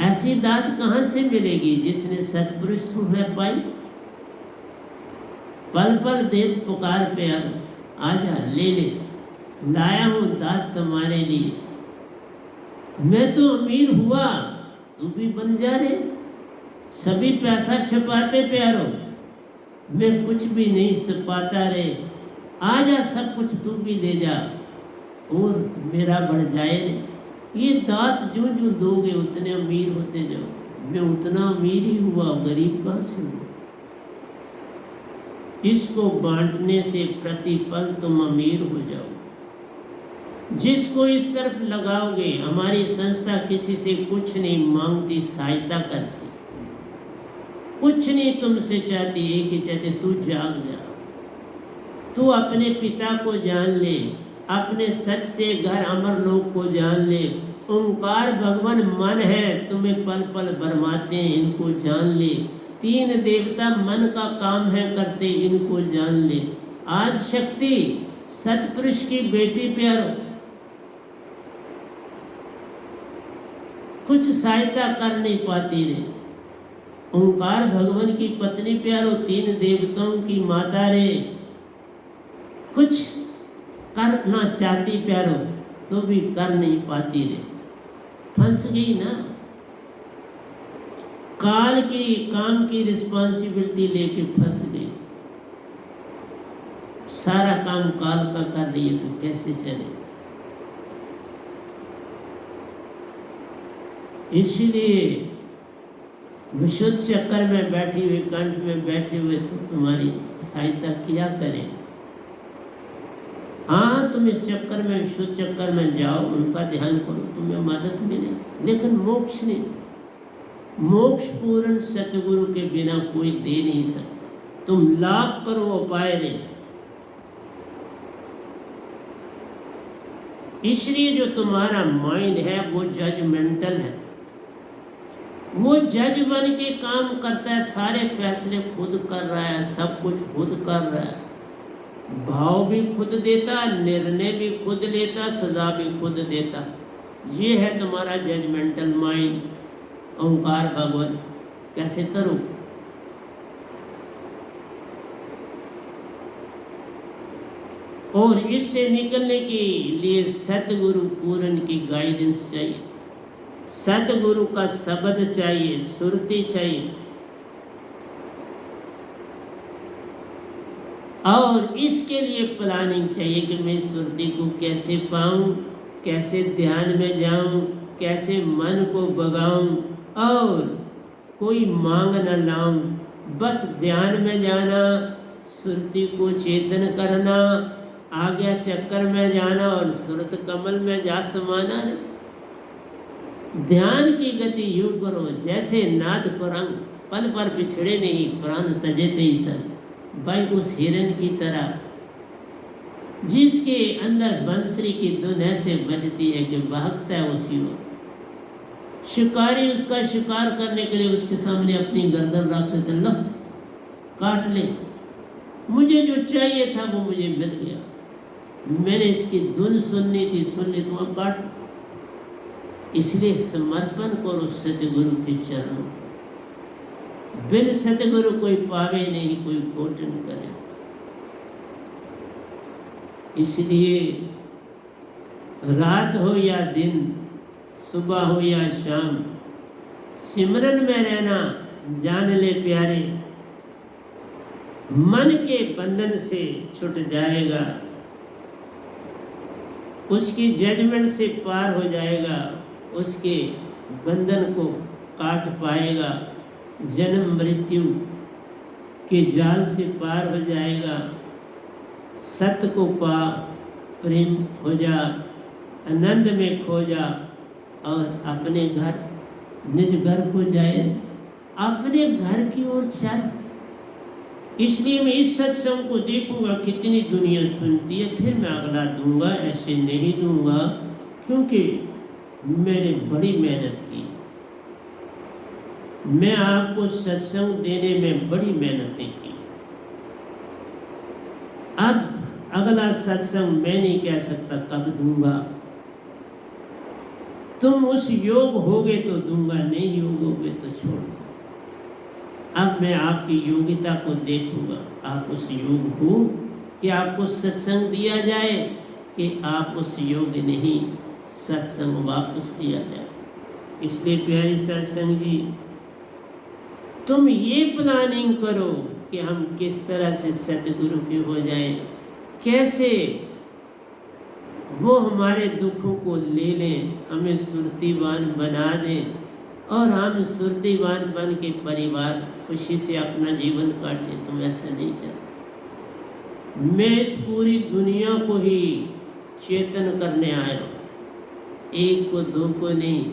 ऐसी दात कहाँ से मिलेगी जिसने सतपुरुष सुबह पाई? पल पल देत पुकार पे आजा ले ले, लाया हूँ दात तुम्हारे लिए। मैं तो अमीर हुआ, तू भी बन जा रे। सभी पैसा छुपाते प्यारो, मैं कुछ भी नहीं छुपाता रे। आजा सब कुछ तू भी ले जा, और मेरा बढ़ जाए रे। ये दात जो जो दोगे उतने अमीर होते जाओ। मैं उतना अमीर ही हुआ, गरीब कहाँ से हुआ? इसको बांटने से प्रतिपल तुम अमीर हो जाओ। जिसको इस तरफ लगाओगे, हमारी संस्था किसी से कुछ नहीं मांगती, सहायता करती, कुछ नहीं तुमसे चाहती, एक ही चाहते तू जाग जा, तू अपने पिता को जान ले, अपने सच्चे घर अमर लोक को जान ले। ओंकार भगवान मन है, तुम्हें पल पल बरमाते हैं, इनको जान ले। 3 देवता मन का काम है करते, इनको जान ले। आज शक्ति सतपुरुष की बेटी प्यारो, कुछ सहायता कर नहीं पाती रे। ओंकार भगवान की पत्नी प्यारो, 3 देवताओं की माता रे, कुछ करना चाहती प्यारो तो भी कर नहीं पाती रे। फंस गई ना, काल की काम की रिस्पॉन्सिबिलिटी लेके फंस गई। सारा काम काल का कर रही है तो कैसे चले? इसलिए विशुद्ध चक्कर में बैठी हुई, कंठ में बैठे हुए तो तुम्हारी सहायता किया करें। हाँ, तुम इस चक्कर में, विशुद्ध चक्कर में जाओ, उनका ध्यान करो, तुम्हें मदद मिले, लेकिन मोक्ष नहीं। मोक्ष पूर्ण सतगुरु के बिना कोई दे नहीं सकता। तुम लाख करो उपाय रे, इसलिए जो तुम्हारा माइंड है वो जजमेंटल है, वो जज बन के काम करता है, सारे फैसले खुद कर रहा है, सब कुछ खुद कर रहा है, भाव भी खुद देता, निर्णय भी खुद लेता, सजा भी खुद देता। ये है तुम्हारा जजमेंटल माइंड। ओंकार भगवत कैसे करो? और इससे निकलने के लिए सतगुरु पूर्ण की गाइडेंस चाहिए, सतगुरु का शब्द चाहिए, सुरती चाहिए। और इसके लिए प्लानिंग चाहिए कि मैं सुरती को कैसे पाऊं, कैसे ध्यान में जाऊं, कैसे मन को भगाऊं और कोई मांग न लाऊं, बस ध्यान में जाना, सुरती को चेतन करना, आज्ञा चक्कर में जाना और सुरत कमल में जा समाना। ध्यान की गति यूं करो जैसे नाद कुरंग, पल पर बिछड़े नहीं प्राण तजे तेईसन। भाई उस हिरन की तरह जिसके अंदर बंसरी की धुन ऐसे बजती है कि भागता है उसी ओर। शिकारी उसका शिकार करने के लिए उसके सामने अपनी गर्दन रख देते, लो काट ले, मुझे जो चाहिए था वो मुझे मिल गया, मैंने इसकी धुन सुननी थी, सुन ली, तो अब काट। इसलिए समर्पण करो सतगुरु के चरणों। बिन सतगुरु कोई पावे नहीं, कोई कोट न करे। इसलिए रात हो या दिन, सुबह हो या शाम, सिमरन में रहना जान ले प्यारे, मन के बंधन से छूट जाएगा, उसकी जजमेंट से पार हो जाएगा, उसके बंधन को काट पाएगा, जन्म मृत्यु के जाल से पार हो जाएगा। सत्य को पा, प्रेम हो जा, आनंद में खो जा और अपने घर, निज घर को जाए, अपने घर की ओर चल। इसलिए मैं इस सत्संग को देखूंगा कितनी दुनिया सुनती है, फिर मैं अगला दूंगा, ऐसे नहीं दूंगा, क्योंकि मैंने बड़ी मेहनत की। मैं आपको सत्संग देने में बड़ी मेहनतें की। अब अगला सत्संग मैं नहीं कह सकता कब दूंगा, तुम उस योग होगे तो दूंगा, नहीं योग होगे तो छोड़ दो। अब मैं आपकी योग्यता को देखूंगा, आप उस योग हो कि आपको सत्संग दिया जाए, कि आप उस योग्य नहीं, सत्संग वापस दिया जाए। इसलिए प्यारी सत्संग जी, तुम ये प्लानिंग करो कि हम किस तरह से सतगुरु के हो जाएं, कैसे वो हमारे दुखों को ले लें, हमें सुरतीवान बना दें और हम सुरतीवान बन के परिवार खुशी से अपना जीवन काटें। तुम ऐसा नहीं चाहते। मैं इस पूरी दुनिया को ही चेतन करने आया हूँ, एक को दो को नहीं,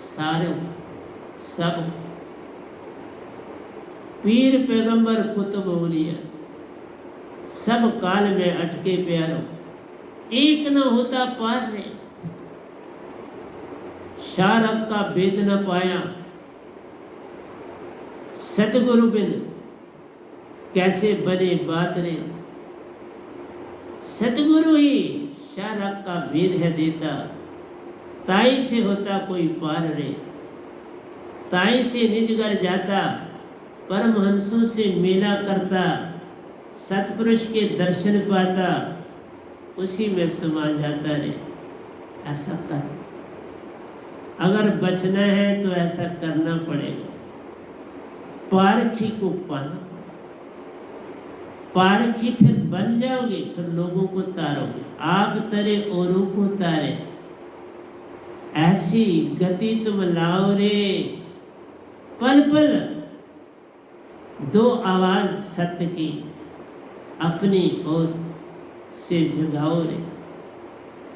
सारे सब पीर पैगंबर कुतुब औलिया सब काल में अटके प्यारों, एक न होता पार रे, शारब का भेद न पाया, सतगुरु बिन कैसे बने बात रे। सतगुरु ही शारब का भेद है देता, ताई से होता कोई पार रे। ताई से निज घर जाता, परमहंसों से मेला करता, सतपुरुष के दर्शन पाता, उसी में समा जाता रे। ऐसा कर, अगर बचना है तो ऐसा करना पड़ेगा। पारखी को पाना पड़ेगा, पारखी फिर बन जाओगे, फिर लोगों को तारोगे, आप तरे औरों को तारे, ऐसी गति तुम लाओ रे। पल पल दो आवाज सत्य की अपनी ओर से जगाओ रे।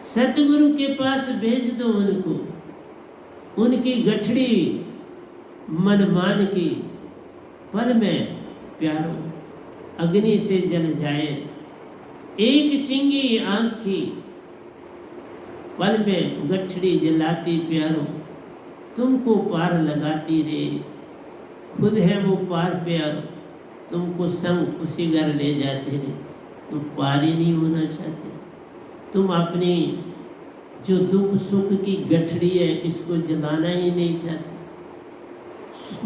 सतगुरु के पास भेज दो उनको, उनकी गठड़ी मन मान की पल में प्यारो अग्नि से जल जाए, एक चिंगी आंख की पल में गठड़ी जलाती प्यारो, तुमको पार लगाती रे, खुद है वो पार प्यारो, तुमको संग उसी घर ले जाते रे। तुम पार ही नहीं होना चाहते, तुम अपनी जो दुख सुख की गठड़ी है इसको जलाना ही नहीं चाहते।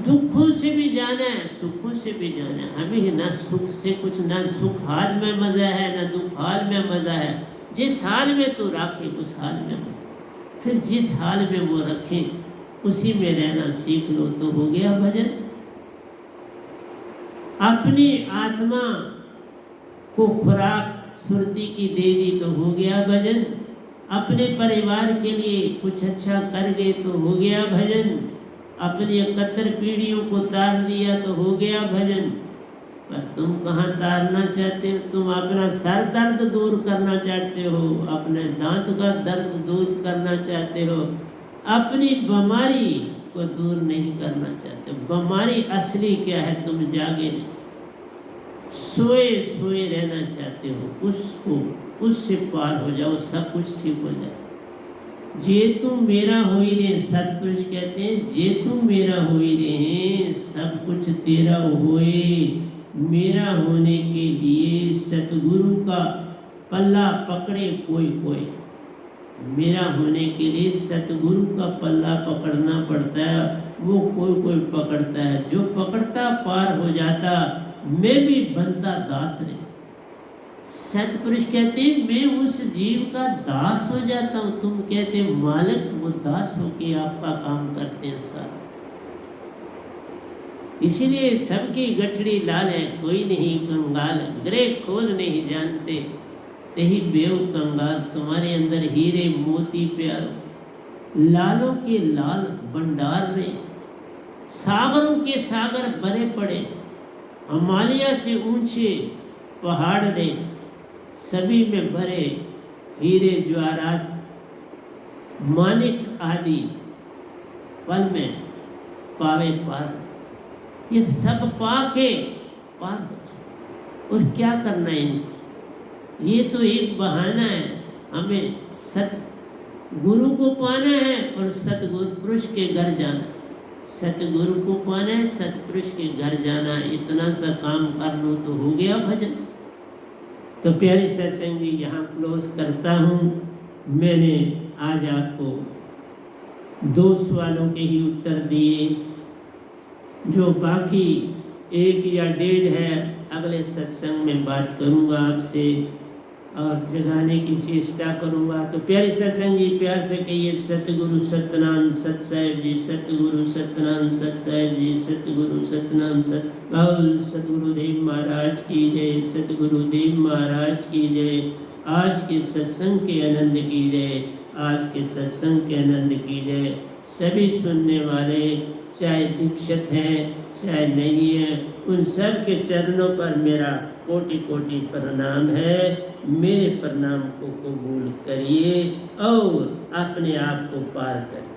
दुखों से भी जाना है, सुखों से भी जाना है। हमें ना सुख से कुछ, ना सुख हाल में मजा है, ना दुख हाल में मजा है। जिस हाल में तू रखे उस हाल में मजा, फिर जिस हाल में वो रखे उसी में रहना सीख लो तो हो गया भजन। अपनी आत्मा को खुराक सुरती की दे दी तो हो गया भजन। अपने परिवार के लिए कुछ अच्छा कर गए तो हो गया भजन। अपनी 71 पीढ़ियों को तार दिया तो हो गया भजन। पर तुम कहाँ तारना चाहते हो? तुम अपना सर दर्द दूर करना चाहते हो, अपने दांत का दर्द दूर करना चाहते हो, अपनी बीमारी को दूर नहीं करना चाहते। बीमारी असली क्या है? तुम जागे नहीं, सोए सोए रहना चाहते हो। उसको उससे पार हो जाओ, सब कुछ ठीक हो जाए। जे तू मेरा हो ही रे, सतपुरुष कहते हैं जे तू मेरा हो ही रे, सब कुछ तेरा होए। मेरा होने के लिए सतगुरु का पल्ला पकड़े कोई कोई। मेरा होने के लिए सतगुरु का पल्ला पकड़ना पड़ता है, वो कोई कोई पकड़ता है। जो पकड़ता पार हो जाता, मैं भी बनता दास रे। सतपुरुष कहते हैं मैं उस जीव का दास हो जाता हूँ। तुम कहते हो मालिक, वो दास होके आपका काम करते हैं सारा। इसीलिए सबकी गठड़ी लाल है, कोई नहीं कंगाल। ग्रे खोल नहीं जानते तेही बेव कंगाल। तुम्हारे अंदर हीरे मोती प्यारो, लालों के लाल भंडार रे। सागरों के सागर भरे पड़े, हिमालय से ऊंचे पहाड़ रे। सभी में भरे हीरे ज्वारात, मानिक आदि पल में पावे पार। ये सब पाके पार हो जाए। और क्या करना है इनको? ये तो एक बहाना है। हमें सत गुरु को पाना है और सतगुरु पुरुष के घर जाना। सतगुरु को पाना है, सतपुरुष के घर जाना है। इतना सा काम कर लो तो हो गया भजन। तो प्यारे सत्संग जी, यहाँ क्लोज करता हूँ। मैंने आज आपको 2 सवालों के ही उत्तर दिए, जो बाकी 1 या 1.5 है अगले सत्संग में बात करूँगा आपसे और जगाने की चेष्टा करूँगा। तो प्यारे सत्संग जी, प्यार से कहिए सतगुरु सतनाम सत साहिब जी, सतगुरु सतनाम सत साहिब जी, सतगुरु सतनाम सत। बाउल सतगुरुदेव महाराज की जय, सतगुरुदेव महाराज की जय। आज के सत्संग के आनंद की जय, आज के सत्संग के आनंद की जय। सभी सुनने वाले, चाहे दीक्षित हैं चाहे नहीं है, उन सब के चरणों पर मेरा कोटि कोटि प्रणाम है। मेरे प्रणाम को कबूल करिए और अपने आप को पार करिए।